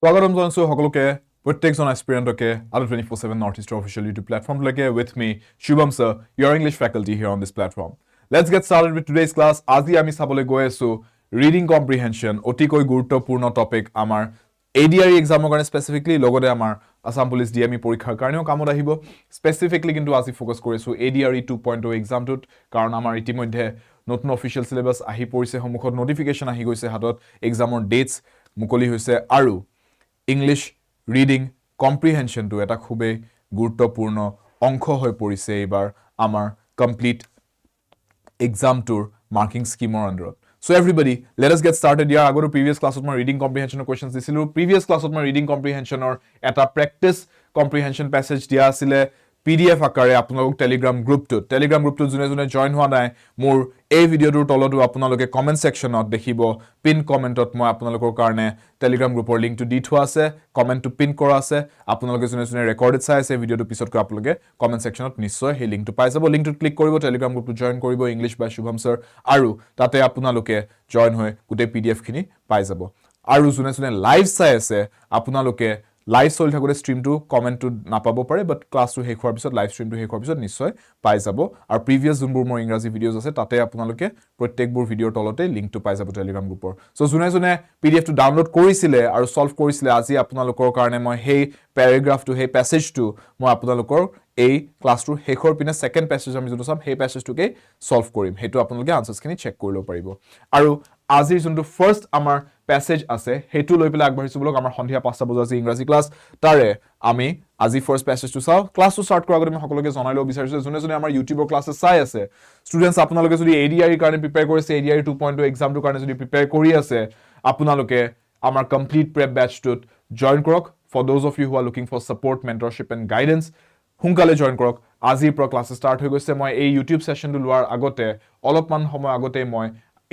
স্বাগতম জনাইছো সকলোকে প্ৰত্যেকজন এস্পিৰেণ্টকে আৰু 24/7 নৰ্থ ইষ্টৰ অফিচিয়েল ইউটিউব প্লেটফৰ্মলৈকে with me Shubham Sir, your English faculty here on this platform. Let's get started with today's class. আজি আমি চাবলৈ গৈ আছো ৰিডিং কম্প্ৰিহেনশন অতিকৈ গুৰুত্বপূৰ্ণ টপিক আমাৰ ADRE এক্সামৰ কাৰণে স্পেসিফিকলি লগতে আমাৰ আসাম পুলিচ DME পৰীক্ষাৰ কাৰণেও কামত আহিব স্পেসিফিকলি কিন্তু আজি ফোকাস কৰিছো ADRE 2.0 এক্সামটোত কাৰণ আমাৰ ইতিমধ্যে নতুন অফিচিয়েল সিলেবাস আহি পৰিছে সমুখত নোটিফিকেশন আহি গৈছে হাতত এক্সামৰ ডেটস মুকলি হৈছে আৰু English reading comprehension to eta khube gurutopurno onkho hoy porise ebar amar complete exam tour marking scheme or under. So everybody, let us get started. Yeah, I go to previous class of my reading comprehension questions. This is previous class of my reading comprehension or at a practice comprehension passage dia sile PDF akare আপোনালোক Telegram গ্ৰুপটো জুনে join হোৱা নাই মোৰ এই ভিডিওটোৰ তলতো আপোনালোকে comment সেকশনত দেখিব পিন কমেন্টত মই আপোনালোকৰ কাৰণে টেলিগ্ৰাম গ্ৰুপৰ লিংকটো দি থোৱা আছে কমেন্টটো পিন কৰা আছে আপোনালোকে জুনে ৰেকৰ্ডেড চাই আছে ভিডিওটো পিছতকৈ আপোনালোকে কমেন্ট সেকশনত নিশ্চয় এই লিংকটো পাই যাব লিংকটো ক্লিক কৰিব টেলিগ্ৰাম গ্ৰুপটো জয়েন কৰিব ইংলিশ বাই শুভম স্যাৰ আৰু তাতে আপোনালোকে জয়েন হৈ গোটেই PDF খিনি পাই যাব আৰু জুনে লাইভ চাই আছে আপোনালোকে লাইভ চলি থাকোতে স্ট্ৰিমটো কমেন্টটো নাপাব পাৰে বাট ক্লাছটো শেষ হোৱাৰ পিছত লাইভ স্ট্ৰিমটো শেষ হোৱাৰ পিছত নিশ্চয় পাই যাব আৰু প্ৰিভিয়াস যোনবোৰ মোৰ ইংৰাজী ভিডিওজ আছে তাতে আপোনালোকে প্ৰত্যেকবোৰ ভিডিওৰ তলতে লিংকটো পাই যাব টেলিগ্ৰাম গ্ৰুপৰ সো জুনে পিডিএফটো ডাউনলোড কৰিছিলে আৰু সলভ কৰিছিলে আজি আপোনালোকৰ কাৰণে মই সেই প্যাৰাগ্ৰাফটো সেই প্যাসেজটো মই আপোনালোকৰ এই ক্লাছটোৰ শেষৰ পিনে সেকেন্ড প্যাসেজ আমি যোনটো চাম সেই প্যাসেজটোকে সলভ কৰিম হেতু আপোনালোকে আনসাৰছখিনি চেক কৰি লব পাৰিব আৰু আজিৰ যোনটো ফাৰ্স্ট আমাৰ প্যাসেজ আছে হেতু লৈ পেলাই আগবাঢ়িছো বলক আমাৰ সন্ধিয়া 5টা বজা আজি ইংৰাজী ক্লাছ তাৰে আমি আজি ফাৰ্স্ট প্যাসেজটো চাও ক্লাছটো স্টাৰ্ট কৰাৰ আগতে মই সকলোকে জনাই লব বিচাৰিছো জুনে আমাৰ ইউটিউবৰ ক্লাছেছ চাই আছে ষ্টুডেন্টস আপোনালোকে যদি ADRE কাৰণে প্ৰিপেয়াৰ কৰিছে ADRE 2.0 এক্সামটোৰ কাৰণে যদি প্ৰিপেয়াৰ কৰি আছে আপোনালোকে আমাৰ কমপ্লিট প্ৰেপ বেচটোত জয়েন কৰক for those of you who are looking for support mentorship and guidance হুংকালে জয়েন কৰক আজিৰ পৰা ক্লাছ স্টাৰ্ট হৈ গৈছে মই এই ইউটিউব সেশনটো লোৱাৰ আগতে অলপমান সময় আগতে মই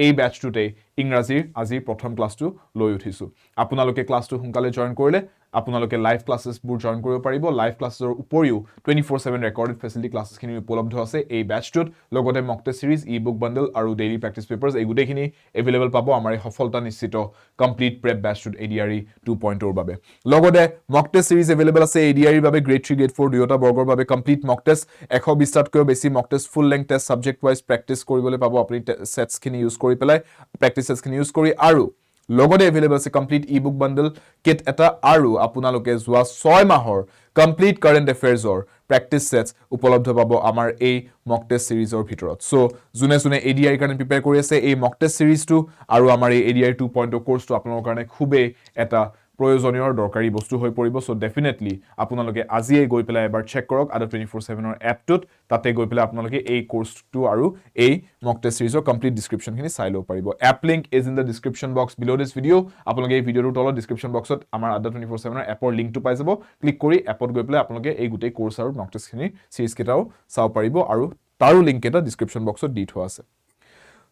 এই ব্যাচটোতে ইংৰাজীৰ আজি প্ৰথম ক্লাছটো লৈ উঠিছো আপোনালোকে ক্লাছটো হুংকালে জয়েন কৰিলে আপোনালোকে লাইভ ক্লাছেছবোৰ জয়েন কৰিব পাৰিব লাইভ ক্লাছৰ উপৰিও 24/7 ৰেকৰ্ডেড ফেসিলিটি ক্লাছেছখিনি উপলব্ধ আছে এই ব্যাচটোত লগতে মক টেষ্ট সিৰিজ ই-বুক বান্ডল আৰু ডেইলি প্ৰেক্টিস পেপাৰছ এই গুটেখিনি এভেইলেবল পাব আমাৰ এই সফলতা নিশ্চিত কমপ্লিট প্ৰেপ ব্যাচটোত ADRE 2.0 ৰ বাবে লগতে মক টেষ্ট সিৰিজ এভেইলেবল আছে ADRE ৰ বাবে গ্ৰেড 3 গ্ৰেড 4 দুয়োটা বৰ্গৰ বাবে কমপ্লিট মক টেষ্ট 120টাতকৈ বেছি mock test full length test subject wise practice কৰিবলৈ পাব আপুনি সেটছখিনি ইউজ কৰি পেলাই প্ৰেক্টিস সেটছখিনি ইউজ কৰি আৰু লগতে এভেইলেবল আছে কমপ্লিট ই-বুক বান্ডল কিট এটা আৰু আপোনালোকে যোৱা 6 মাহৰ কমপ্লিট কাৰেন্ট এফেয়াৰ্ছৰ প্ৰেক্টিস সেটছ উপলব্ধ পাব আমাৰ এই মক টেষ্ট সিৰিজৰ ভিতৰত সো জুনে ADRE কাৰণে প্ৰিপেয়াৰ কৰি আছে এই মক টেষ্ট সিৰিজটো আৰু আমাৰ এই ADRE 2.0 কোৰ্সটো আপোনালোকৰ কাৰণে খুবেই এটা প্ৰয়োজনীয় দৰকাৰী বস্তু হৈ পৰিব সো ডেফিনেটলি আপোনালোকে আজিয়ে গৈ পেলাই এবাৰ চেক কৰক ADRE 24/7 ৰ এপটোত তাতে গৈ পেলাই আপোনালোকে এই কোৰ্সটো আৰু এই মক টেষ্ট সিৰিজৰ কমপ্লিট ডেসক্ৰিপচনখিনি চাই লব পাৰিব app link is in the description box বিলো দিস ভিডিও আপোনালোকে এই ভিডিওৰ তলত ডেসক্ৰিপচন বক্সত আমাৰ ADRE 24/7 ৰ এপৰ লিংকটো পাই যাব ক্লিক কৰি এপত গৈ পেলাই আপোনালোকে এই গুটেই কোৰ্স আৰু মক টেষ্টখিনি সিৰিজ কেটাও চাও পাৰিব আৰু তাৰো লিংক এটা ডেসক্ৰিপচন বক্সত দি থোৱা আছে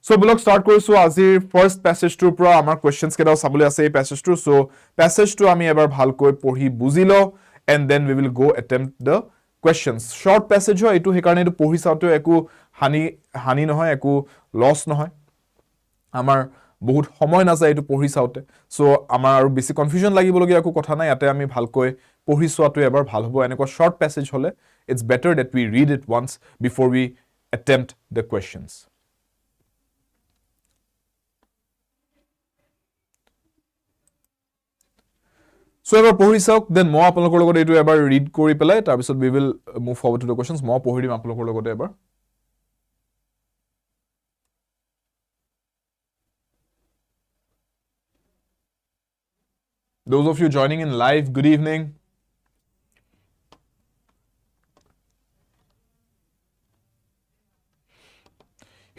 So blog start কৰিছো আজিৰ ফাৰ্স্ট প্যাসেজ টুৰ পৰা আমাৰ কোৱেশ্চনছ কেটাও চাবলৈ আছে এই passage two so passage two আমি এবাৰ ভালকৈ পঢ়ি বুজিলো and then we will go attempt the questions short passage হয় এটো হেকাৰণে এটো পঢ়ি চাওতে একো হানি নহয় একো লস নহয় আমাৰ বহুত সময় না যায় এটো পঢ়ি চাওতে সো আমাৰ আৰু বেছি কনফিউজন লাগিব লগিয়া একো কথা নাই ইয়াতে আমি ভালকৈ পঢ়ি চাওতে এবাৰ ভাল হ'ব এনেকুৱা short passage হলে it's better that we read it once before we attempt the questions So ever পঢ়ি চাওক দেন মই আপোনালোকৰ লগত এটো এবাৰ ৰিড কৰি পেলাই তাৰ পিছত we will move forward to the questions মই পঢ়ি দিম আপোনালোকৰ লগত এবাৰ Those of you joining in live good evening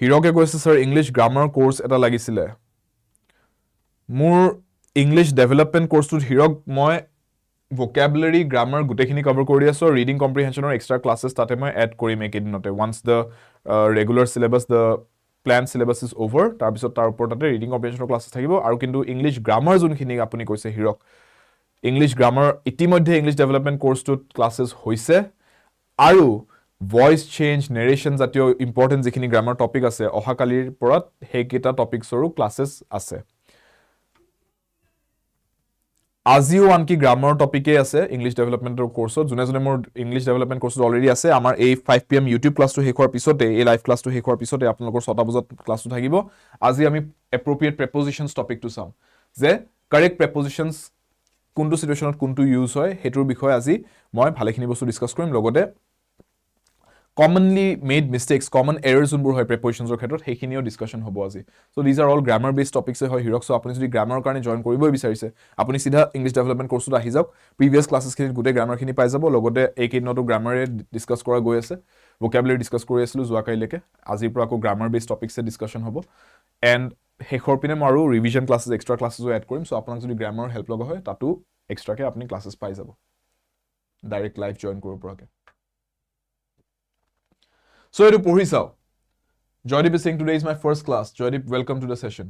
হিৰকে কৈছে স্যাৰ ইংলিশ গ্ৰামাৰ কোৰ্স এটা লাগিছিলে মোৰ English development course to Hirok moi vocabulary grammar gutekhini cover kori aso reading comprehension or extra classes tate moi add kori make it note once the regular syllabus the planned syllabus is over tar bisot tar upor tate reading comprehension classes thakibo aru kintu English grammar junkhini apuni koise Hirok English grammar itimodhe English development course to classes hoise aru voice change narration jatiyo important jikhini grammar topic ase ohakalir porat hekita topics oru classes ase আজিও আনকি grammar টপিকে আছে English ডেভেলপমেণ্টৰ কোৰ্সত যোনে যোনে মোৰ English development কোৰ্সত already আছে আমাৰ এই 5 PM ইউটিউব ক্লাছটো শেষ হোৱাৰ পিছতে এই লাইভ ক্লাছটো শেষ হোৱাৰ পিছতে আপোনালোকৰ 6টা বজাত ক্লাছটো থাকিব আজি আমি এপ্ৰোপ্ৰিয়েট প্ৰেপজিশনছ টপিকটো চাম যে কাৰেক্ট প্ৰেপজিশনছ কোনটো সিচুৱেচনত কোনটো ইউজ হয় হেতুৰ বিষয়ে আজি মই ভালেখিনি বস্তু ডিসকাস কৰিম লগতে commonly made mistakes, common errors যোনবোৰ হয় prepositions ক্ষেত্ৰত হেখিনিও ডিসকাশন হ'ব আজি so these are all grammar based topics হয় হিৰক so আপুনি যদি গ্ৰামাৰৰ কাৰণে জয়েন কৰিবই বিচাৰিছে আপুনি সিধা ইংলিছ ডেভেলপমেন্ট কোৰ্সত আহি যাওক প্ৰিভিয়াস ক্লাसेस খিনি গুটে গ্ৰামাৰ খিনি পাই যাব লগতে এই কেইদিনতো গ্ৰামাৰে ডিসকাস কৰা গৈ আছে vocabulary ডিসকাস কৰি আছিলো যোৱা কাইলৈকে আজিৰ পৰা আকৌ গ্ৰামাৰ বেসড টপিকছে ডিসকাশন হ'ব এন্ড হেখৰ পিনে মই আৰু ৰিভিজন ক্লাसेस এক্সট্ৰা ক্লাसेसও এড কৰিম so আপোনাক যদি গ্ৰামাৰৰ হেল্প লগা হয় তাতো এক্সট্ৰাকে আপুনি ক্লাसेस পাই যাব ডাইৰেক্ট লাইভ জয়েন কৰিব পৰাকে So, edu pohi sao. Joydeep is saying today is my first class. Joydeep, welcome to the session.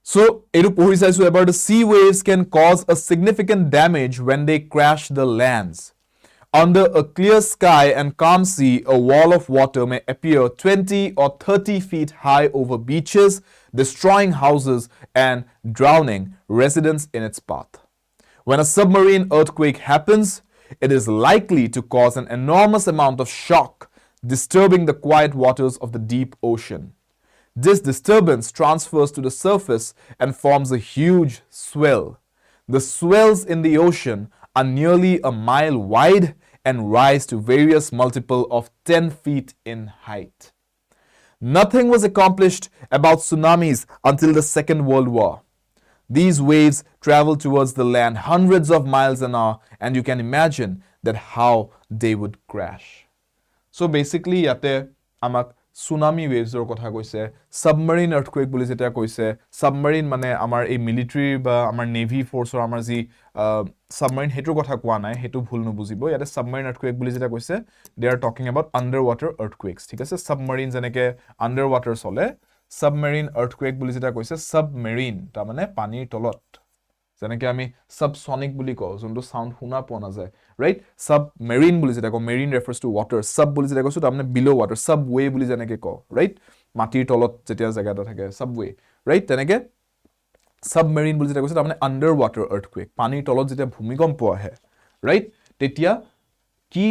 So, edu pohi sai so about the sea waves can cause a significant damage when they crash the lands. Under a clear sky and calm sea, a wall of water may appear 20 or 30 feet high over beaches, destroying houses and drowning residents in its path. When a submarine earthquake happens, it is likely to cause an enormous amount of shock, disturbing the quiet waters of the deep ocean. This disturbance transfers to the surface and forms a huge swell. The swells in the ocean are nearly a mile wide and rise to various multiple of 10 feet in height. Nothing was accomplished about tsunamis until the Second World War. These waves travel towards the land hundreds of miles an hour, and you can imagine that how they would crash. So basically yate amak tsunami waves or kotha koise submarine earthquake boli jeta koise submarine mane amar ei military ba amar navy force or amar ji submarine hetur kotha koa nai hetu bhul nu bujibo yate submarine earthquake boli jeta koise they are talking about underwater earthquakes thik ase submarine janeke underwater sole submarine earthquake boli jeta koise submarine ta mane panir tolot যেনেকে আমি subsonic বুলি কও যোনটো sound শুনা পোৱা না যায় right submarine বুলি যেটা কও marine refers to water sub বুলি যেটা কৈছো তাৰমানে below water subway বুলি যেনেকে কও ৰাইট মাটিৰ তলত যেতিয়া জায়গাটা থাকে subway ৰাইট তেনেকে submarine বুলি যেটা কৈছো তাৰমানে underwater earthquake পানীৰ তলত যেতিয়া ভূমিকম্প আহে ৰাইট তেতিয়া কি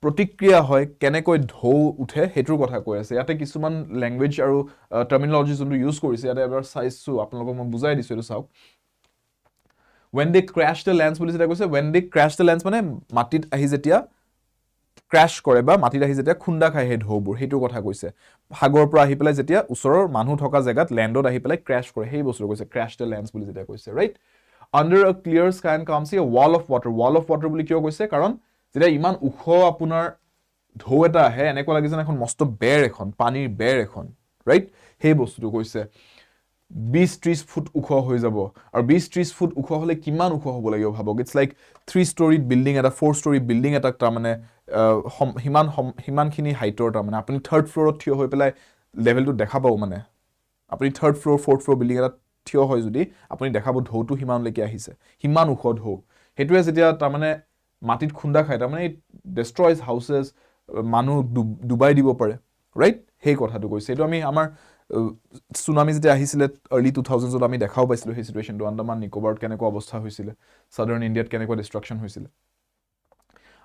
প্ৰতিক্ৰিয়া হয় কেনেকৈ ঢৌ উঠে হেতুৰ কথা কৈ আছে ইয়াতে কিছুমান ল্যাঙ্গুৱেজ আৰু টাৰ্মিনোলজি যোনটো ইউজ কৰিছে ইয়াতে এবাৰ চাইছো আপোনালোকক মই বুজাই দিছো এটো চাওক when they crash the lands বুলি যেটা কৈছে when they crash the lands মানে মাটিত আহি যেতিয়া ক্র্যাশ কৰে বা মাটিত আহি যেতিয়া খুন্দা খায় হে ঢৌবোৰ হেতুৰ কথা কৈছে সাগৰৰ পৰা আহি পেলাই যেতিয়া ওচৰৰ মানুহ থকা জায়গাত ল্যান্ডত আহি পেলাই ক্ৰ্যাশ কৰে হেই বস্তু কৈছে crash the lands বুলি যেটা কৈছে right under a clear sky and calm sea a wall of water বুলি কিয় কৈছে কাৰণ যেতিয়া ইমান উখ আপোনাৰ ঢৌ এটা আহে এনেকুৱা লাগে যেন এখন মস্ত বেৰ এখন পানীৰ বেৰ এখন ৰাইট হেই বস্তুটো কৈছে 20-30 ফুট উখ হৈ যাব আৰু 20-30 ফুট উখ হলে কিমান উখ হ'ব লাগিব ভাবক ইটস লাইক 3 স্টোৰিড বিল্ডিং এটা 4 স্টোৰি বিল্ডিং এটা তাৰ মানে হিমানখিনি হাইটৰ তাৰ মানে আপুনি 3rd ফ্লোৰত থিয় হৈ পেলাই লেভেলটো দেখা পাও মানে আপুনি 3rd floor 4th floor building এটা থিয় হৈ যদি আপুনি দেখাব ঢৌটো হিমানলৈকে আহিছে হিমান উখ ঢৌ হেতুৱে যেতিয়া তাৰ মানে মাটিত খুন্দা খায় তাৰ মানে ডেস্ট্ৰয়জ হাউসেস মানুহ ডুবাই দিব পাৰে ৰাইট হেই কথাটো কৈছে এটো আমি আমাৰ tsunami যেটা আহিছিলে early 2000s ত আমি দেখাও পাইছিলো সেই সিচুৱেচনটো আন্দামান নিকোবৰত কেনেকুৱা অৱস্থা হৈছিল সাদাৰ্ণ ইণ্ডিয়াত কেনেকুৱা ডিস্ট্ৰাকচন হৈছিল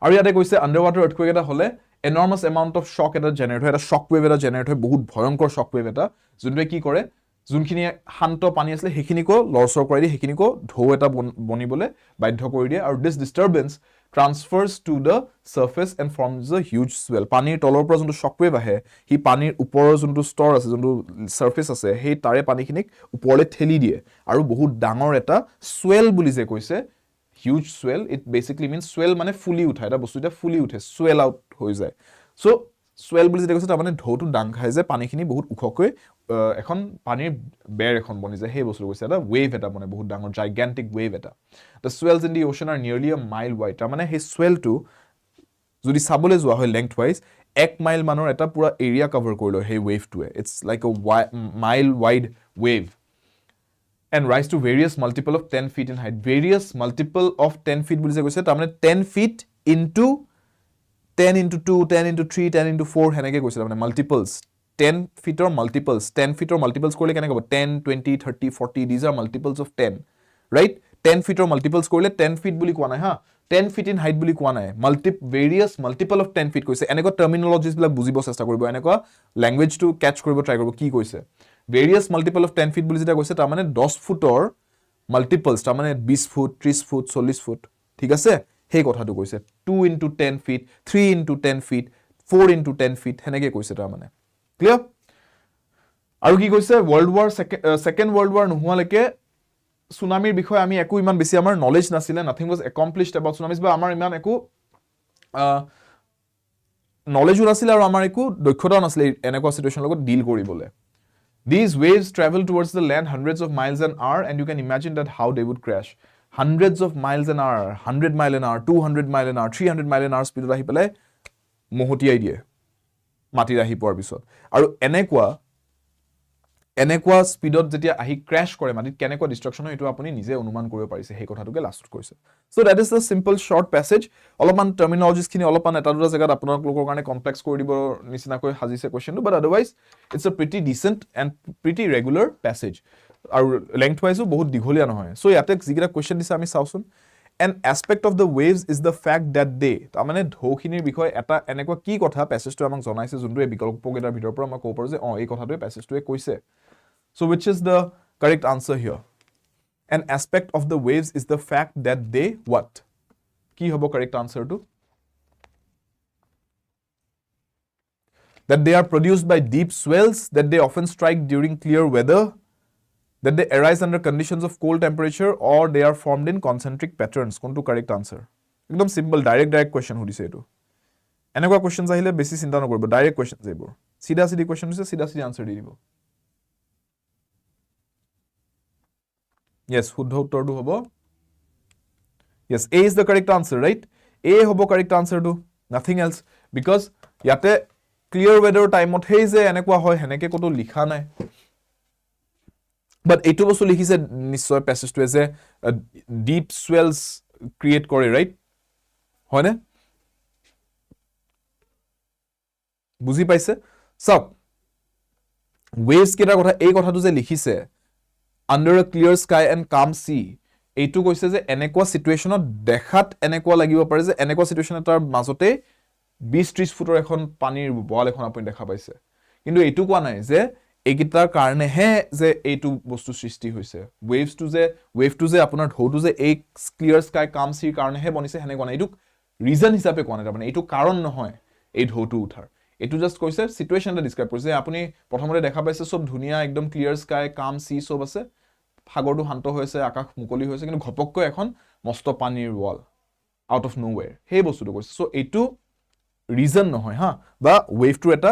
আৰু ইয়াতে কৈছে আন্ডাৰৱাটাৰ আৰ্থকুৱেক এটা হলে enormous amount of shock এটা জেনাৰেট হয় এটা shock wave এটা জেনাৰেট হয় বহুত ভয়ংকৰ shock wave এটা যোনটোৱে কি কৰে যোনখিনি শান্ত পানী আছিল হেখিনিকো লৰচৰ কৰি দি হেখিনিকো ঢৌ এটা বনিবলে বাধ্য কৰি দিয়ে আৰু this disturbance transfers to the surface and forms a huge swell পানীৰ তলৰ পৰা যোনটো shock wave আহে হি পানীৰ ওপৰৰ যোনটো স্তৰ আছে যোনটো সাৰফেস আছে হে তাৰে পানীখিনিক ওপৰলে ঠেলি দিয়ে আৰু বহুত ডাঙৰ এটা swell বুলি যে কৈছে huge swell it basically means swell মানে ফুলি উঠা এটা বস্তুটা ফুলি উঠে swell out হৈ যায় so swell বুলি যেটা কৈছে তাৰ মানে ঢৌটো ডাং খাই যে পানীখিনি বহুত উখকৈ এখন পানীৰ বেৰ এখন বনি যায় হে বস্তু কৈছে এটা ওয়েভ এটা মানে বহুত ডাঙৰ gigantic wave এটা the swells in the ocean are nearly a mile wide তাৰ মানে হে swell টো যদি সাবলে যোৱা হয় length wise 1 মাইল মানৰ এটা পুৰা এৰিয়া কভাৰ কৰিলো হে ওয়েভ টোৱে it's like a mile wide wave and rise to various multiple of 10 feet in height various multiple of 10 feet বুলি যে কৈছে তাৰ মানে 10 feet into 10 into 2 10 into 3 10 into 4 হেনেকে কৈছে মানে multiples 10 feet or multiples 10 feet or multiples কৰিলে কেনে হ'ব 10 20 30 40 these are multiples of 10 right 10 Fitr মাল্টিপলছ কৰিলে 10 ফিট বুলি কোৱা নাই হা 10 ফিট ইন হাইট বুলি কোৱা নাই ভেৰিয়াছ মাল্টিপল অফ 10 ফিট কৈছে এনেকুৱা টাৰ্মিনলজিজ বিলাক বুজিব চেষ্টা কৰিব এনেকুৱা ল্যাঙ্গুৱেজটো ক্যাচ কৰিব ট্ৰাই কৰিব কি কৈছে ভেৰিয়াছ মাল্টিপল অফ 10 ফিট বুলি যেটা কৈছে তাৰ মানে 10 ফুটৰ মাল্টিপলছ তাৰ মানে 20 ফুট 30 ফুট 40 ফুট ঠিক আছে সেই কথাটো কৈছে 2 into 10 feet 3 into 10 feet 4 into 10 feet হেনেকে কৈছে তাৰ মানে ক্লিয়াৰ আৰু কি কৈছে সেকেন্ড ওয়াৰ্ল্ড ওয়াৰ নোহোৱালৈকে সুনামিৰ বিষয়ে আমি একো ইমান বেছি আমাৰ নলেজ নাছিলে নাথিং ওয়াজ একমপ্লিশড এবাউট সুনামিজ বা আমাৰ ইমান একো নলেজো নাছিলে আৰু আমাৰ একো দক্ষতাও নাছিলে এনেকুৱা সিচুৱেচন লগত ডিল কৰিবলৈ These waves travel towards the land hundreds of miles an hour and you can imagine that how they would crash. Hundreds of miles an hour, 100 mile an hour, 200 mile an hour, 300 mile an hour speed ahi pelai mohutiai die. Mati ahi por bisot. Aru এনেকুৱা স্পিডত যেতিয়া আহি ক্ৰ্যাশ কৰে মাটিত কেনেকুৱা ডিস্ট্ৰাকশন হয় এটো আপুনি নিজে অনুমান কৰিব পাৰিছে সেই কথাটোকে লাষ্টত কৈছে so that is the simple short passage অলপমান টাৰ্মিনলজিজ খিনি অলপমান এটা দুটা জায়গাত আপোনালোকৰ কাৰণে কমপ্লেক্স কৰি দিব নিচিনাকৈ হাজিছে কোৱেশ্চনটো but otherwise it's a pretty decent and pretty regular passage আৰু লেংথ ওয়াইজও বহুত দীঘলীয়া নহয় সো ইয়াতে যিগিটা কোৱেশ্চন দিছে আমি চাওচোন An aspect of the waves is the fact that they তাৰমানে ঢৌখিনিৰ বিষয়ে এটা এনেকুৱা কি কথা প্যাসেজটো আমাক জনাইছে যোনটো এই বিকল্পকেইটাৰ ভিতৰৰ পৰা মই ক'ব পাৰো যে এই কথাটোৱে প্যাসেজটোৱে কৈছে So which is the correct answer here? An aspect of the waves is the fact that they what? Ki hobo correct answer to? That they are produced by deep swells, that they often strike during clear weather, that they arise under conditions of cold temperature, or they are formed in concentric patterns. Kontu correct answer? Ekdom simple, direct question hudise etu. Enekwa questions ahile besi chinta nokoribo, direct questions ebor. Sida question huse, sida answer di dibo. Yes, শুদ্ধ উত্তৰটো হ'ব Yes, A is the correct answer, right? A হ'ব correct answer to nothing else because ইয়াতে clear weather time ত হেই যে এনেকুৱা হয় হেনেকে কতো লিখা নাই but এইটো বস্তু লিখিছে নিশ্চয় প্যাসেজটোৱে যে deep swells create কৰে right হয়নে বুজি পাইছে সব waves কেটা কথা এই কথাটো যে লিখিছে under a clear sky and calm sea এইটো কৈছে যে এনেকুৱা সিচুৱেচনত দেখাত এনেকুৱা লাগিব পাৰে যে এনেকুৱা সিচুৱেচন এটাৰ মাজতে 20-30 ফুটৰ এখন পানীৰ বল এখন আপুনি দেখা পাইছে কিন্তু এইটো কোৱা নাই যে এইকিটাৰ কাৰণে হে যে এইটো বস্তু সৃষ্টি হৈছে ওয়েভটো যে আপোনাৰ ঢৌটো যে এই ক্লিয়াৰ স্কাই কাম সিৰ কাৰণে হে বনিছে হেনে কোৱা নাই এইটো ৰিজন হিচাপে কোৱা নাই তাৰমানে এইটো কাৰণ নহয় এই ঢৌটো উঠাৰ এইটো জাস্ট কৈছে সিচুৱেচন এটা ডিসক্ৰাইব কৰিছে আপুনি প্ৰথমতে দেখা পাইছে সব ধুনিয়া একদম ক্লিয়াৰ স্কাই কাম সি সব আছে সাগৰটো শান্ত হৈছে আকাশ মুকলি হৈছে কিন্তু ঘপককৈ এখন মস্ত পানীৰ ওয়াল আউট অফ নোৱেৰ সেই বস্তুটো কৈছে সো এইটো ৰিজন নহয় হা বা ওয়েভটো এটা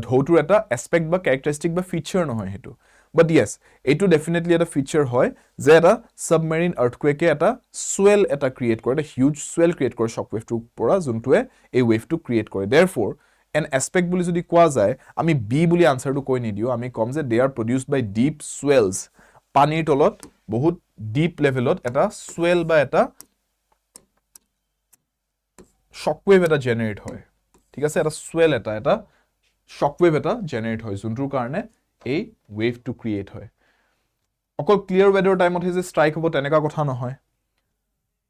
ঢৌটোৰ এটা এসপেক্ট বা ক্যাৰেক্টাৰিস্টিক বা ফিচাৰ নহয় হেতু বাট ইয়েস এইটো ডেফিনেটলি এটা ফিচাৰ হয় যে এটা সাবমেৰিন আৰ্থকুৱেকে এটা সোয়েল এটা ক্ৰিয়েট কৰে এটা হিউজ সোয়েল ক্ৰিয়েট কৰে শক ওয়েভটোৰ পৰা যোনটোৱে এই ওয়েভটো ক্ৰিয়েট কৰে therefore an aspect বুলি যদি কোৱা যায় আমি বি বুলি আনসাৰটো কৈ নিদিও আমি কম যে they are produced by deep swells পানীৰ তলত বহুত ডিপ লেভেলত এটা সোয়েল বা এটা শক ওয়েভ এটা জেনাৰেট হয় ঠিক আছে এটা সোয়েল এটা শক ওয়েভ এটা জেনাৰেট হয় যোনটোৰ কাৰণে এই ওয়েভটো ক্ৰিয়েট হয় অকল ক্লিয়াৰ ওয়েদাৰ টাইমত যে স্ট্ৰাইক হ'ব তেনেকা কথা নহয়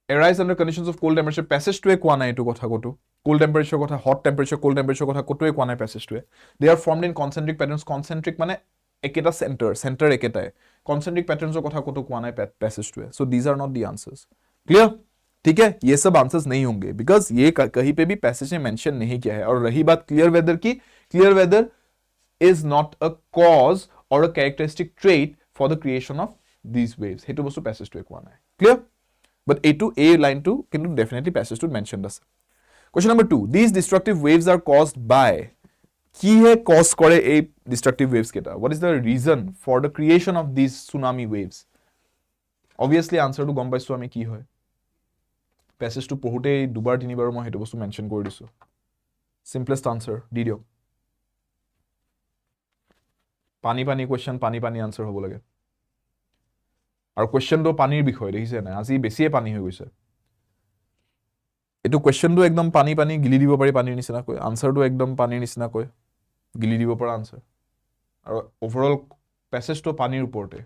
arise under conditions of cold temperature passage to কোৱা নাই এটো কথা কটো cold temperature কথা hot temperature cold temperature কথা কটোৱে কোৱা নাই passage to they are formed in concentric patterns concentric মানে একেটা center একেটাই concentric patterns কথা কটো কোৱা নাই passage to so these are not the answers clear ठीक है ये सब आंसर्स नहीं होंगे बिकॉज ये कहीं पे भी पैसेज में मेंशन नहीं किया है और रही बात क्लियर वेदर की clear weather is not a cause or a characteristic trait for the creation of these waves hetu bostu passage to ekwa nai clear but a line to kintu definitely passage to mentioned as question number 2 these destructive waves are caused by ki hai cause kore a destructive waves keta what is the reason for the creation of these tsunami waves obviously answer to gom paisu ami ki hoy passage to pohute dubar tinibar moi hetu bostu mention kori disu simplest answer didio পানি question পানি answer হ'ব লাগে আৰু কোৱেশ্চনটো পানিৰ বিষয় দেখিছে না আজি বেছিয়ে পানি হৈ গৈছে এটো কোৱেশ্চনটো একদম পানি গিলি দিব পাৰি পানিৰ নিচিনা কৈ আনসাৰটো একদম পানিৰ নিচিনা কৈ গিলি দিব পৰা আনসাৰ আৰু ওভাৰঅল প্যাসেজটো পানিৰ ওপৰতে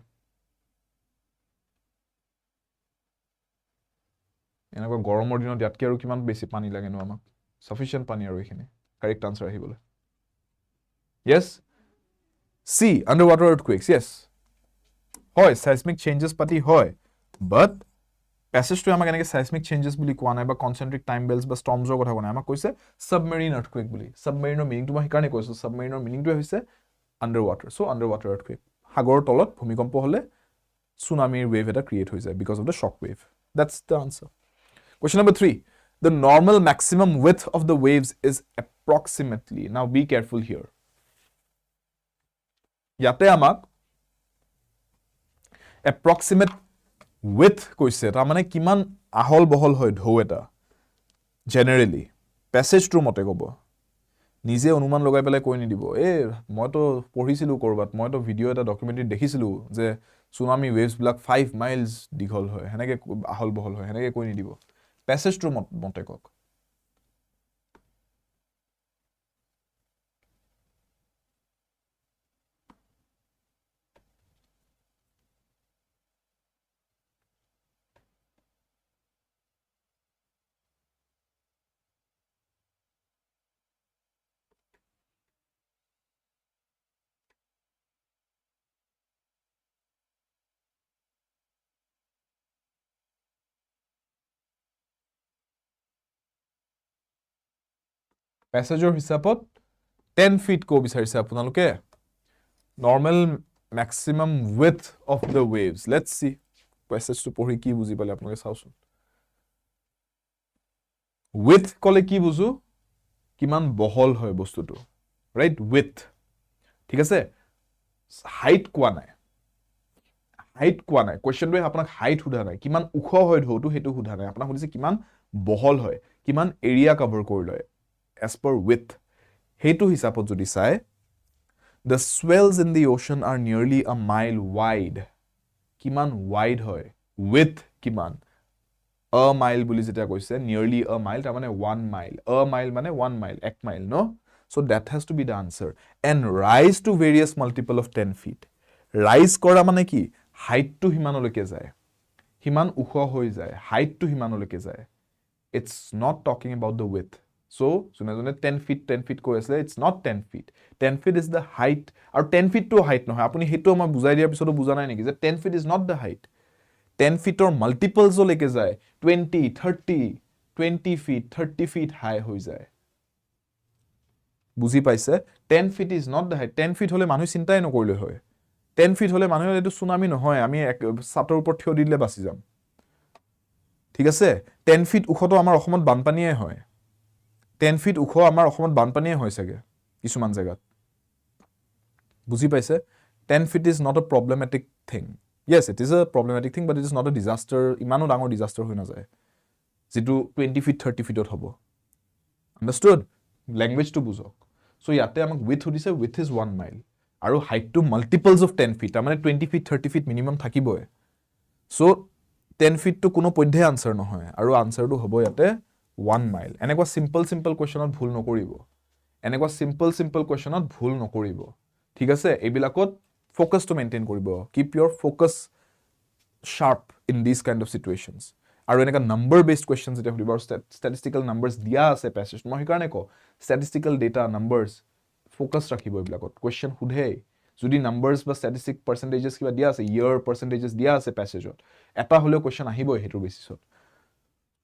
এনেকুৱা গৰমৰ দিনত ইয়াতকৈ আৰু কিমান বেছি পানী লাগেনো আমাক sufficient পানী আৰু এইখিনি correct answer আহিবলৈ yes C underwater earthquakes yes হয় seismic changes পাতি হয় but passage to আমাক এনেকৈ seismic changes বুলি কোৱা নাই বা concentric time belts বা stormsৰ কথা কোৱা নাই আমাক কৈছে submarine earthquake বুলি submarine meaningটো মই সেইকাৰণে কৈছো submarine meaningটো হৈছে underwater so underwater earthquake সাগৰৰ তলত ভূমিকম্প হলে tsunami wave এটা create হৈ যায় because of the shock wave that's the answer question number 3 the normal maximum width of the waves is approximately now be careful here ইয়াতে আমাক approximate width কৈছে তাৰ মানে কিমান আহল বহল হয় ঢৌ এটা জেনাৰেলি প্যাসেজটো মতে ক'ব নিজে অনুমান লগাই পেলাই কৈ নিদিব মইতো পঢ়িছিলো কৰবাত মইতো ভিডিও এটা ডকুমেন্টাৰী দেখিছিলো যে সুনামি ওয়েভছ ব্লাক 5 মাইলছ দীঘল হয় হেনেকে আহল বহল হয় হেনেকে কৈ নিদিব প্যাসেজটো মতে কক প্যাসেজৰ হিচাপত 10 feet কো বিচাৰিছে আপোনালোকে normal maximum width of the waves let's see প্যাসেজটো পঢ়ি কি বুজি পালে আপোনালোকে চাওচোন width কলে কি বুজো কিমান বহল হয় বস্তুটো right width ঠিক আছে height কোৱা নাই কোৱেশ্চনটো আপোনাক হাইট সোধা নাই কিমান ওখ হয় ঢৌটো হেতু সোধা নাই আপোনাক সুধিছে কিমান বহল হয় কিমান এৰিয়া কভাৰ কৰি লয় as per width হেতু হিচাপত যদি চাই the swells in the ocean are nearly a mile wide কিমান wide হয় width কিমান a mile বুলি যেটা কৈছে nearly a mile তাৰ মানে 1 mile a mile মানে 1 mile 1 mile no so that has to be the answer and rise to various multiple of 10 feet rise কৰা মানে কি height to হিমানলৈকে যায় হিমান উখ হৈ যায় height to হিমানলৈকে যায় it's not talking about the width so জনে 10 feet কৈ আছে it's not 10 feet 10 feet is the height আৰু 10 feet to height নহয় আপুনি হেতু মই বুজাই দিয়াৰ পিছতো বুজা নাই নেকি যে 10 feet is not the height 10 feet or multiples লৈকে যায় 20 30 20 feet 30 feet high হৈ যায় বুজি পাইছে 10 feet is not the height 10 feet হলে মানুহ চিন্তাই নকৰিলে হয় 10 feet হলে মানুহ এটো সুনামি নহয় আমি সাতৰ ওপৰত থিয় দিলে বাছি যাম ঠিক আছে 10 feet উখটো আমাৰ অসমত বানপানীয়ে হয় 10 feet উখ আমাৰ অসমত বানপানীয়ে হয় সগে কিছুমান জায়গাত বুজি পাইছে 10 feet is not a problematic thing yes it is a problematic thing but it is not a disaster ইমানো ডাঙৰ disaster হৈ না যায় যেটো 20 feet 30 feet হ'ব understood language to বুজক so ইয়াতে আমাক width সুধিছে width is 1 mile আৰু height to multiples of 10 feet তাৰ মানে 20 feet 30 feet minimum থাকিবই so 10 feet to কোনো পধ্যে আনসাৰ নহয় আৰু আনসাৰটো হ'ব ইয়াতে 1 mile এনেকুৱা simple questionত ভুল নকৰিব এনেকুৱা simple questionত ভুল নকৰিব ঠিক আছে এইবিলাকত focus to maintain কৰিব keep your focus sharp in these kind of situations আৰু এনেকা number based questions এটা হলিব আৰু statistical numbers দিয়া আছে passage মই কাৰণে ক statistical data numbers focus ৰাখিব এইবিলাকত question সুধে যদি numbers বা statistic percentages কিবা দিয়া আছে year percentages দিয়া আছে passageত এটা হলেও question আহিব হেতু বেসিছত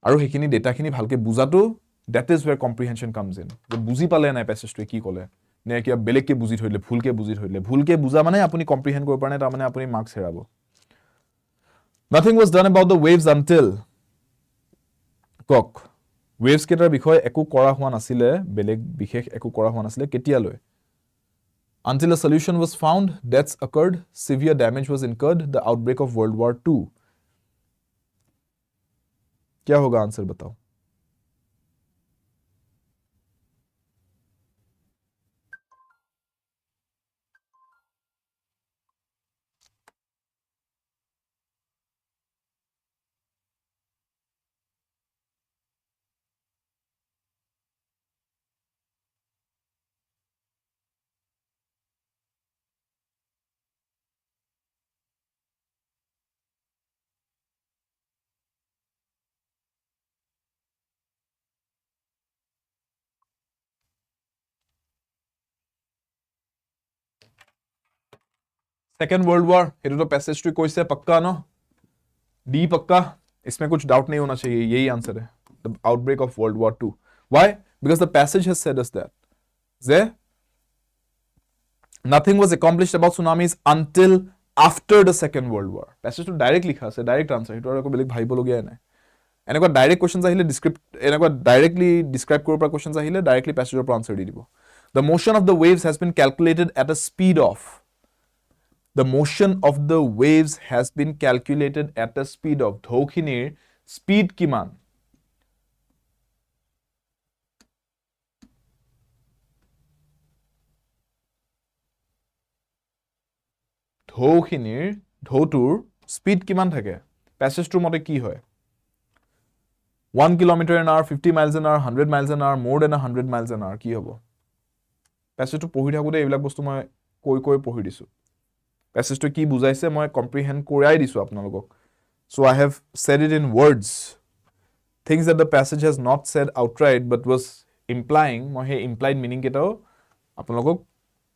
আৰু হেখিনি ডেটা খিনি ভালকে বুজাটো that is where comprehension comes in যে বুজি পালে নাই প্যাসেজটো কি ক'লে নে কি বেলেগকে বুজি থইলে ভুলকে বুজা মানে আপুনি কম্প্ৰিহেন্ড কৰিব পাৰনে তাৰ মানে আপুনি মাৰ্কস হেৰাব nothing was done about the waves until কক waves কেটাৰ বিষয় একো কৰা হোৱা নাছিলে বেলেগ বিশেষ একো কৰা হোৱা নাছিলে কেতিয়ালৈ until a solution was found deaths occurred severe damage was incurred the outbreak of world war II क्या होगा आंसर बताओ सेकेंड वर्ल्ड वॉर हेतु तो पैसेज टू कोई से पक्का ना डी पक्का इसमें कुछ डाउट नहीं होना चाहिए यही आंसर है the outbreak of world war 2 why because the passage has said us that J nothing was accomplished about tsunamis until after the second world war passage to direct likha ase direct answer hetu aru beleg bhaibo logia nai enekwa direct questions ahile descript enekwa directly describe koribo par questions ahile directly passage par answer di dibo the motion of the waves has been calculated at a speed of the motion of the waves has been calculated at a speed of dhokhinir speed kiman ঢৌখিনিৰ ঢৌটোৰ স্পীড কিমান থাকে পেছেজটোৰ মতে কি হয় 1 kilometre an hour 50 miles an hour 100 miles an hour more than 100 miles an hour কি হ'ব পেছেজটো পঢ়ি থাকোঁতে এইবিলাক বস্তু মই কৈ পঢ়ি দিছো পেছেজটো কি বুজাইছে মই কম্প্ৰিহেন্ড কৰাই দিছো আপোনালোকক so I have said it in words things that the passage has not said outright but was implying মই হে implied meaning কেটাও আপোনালোকক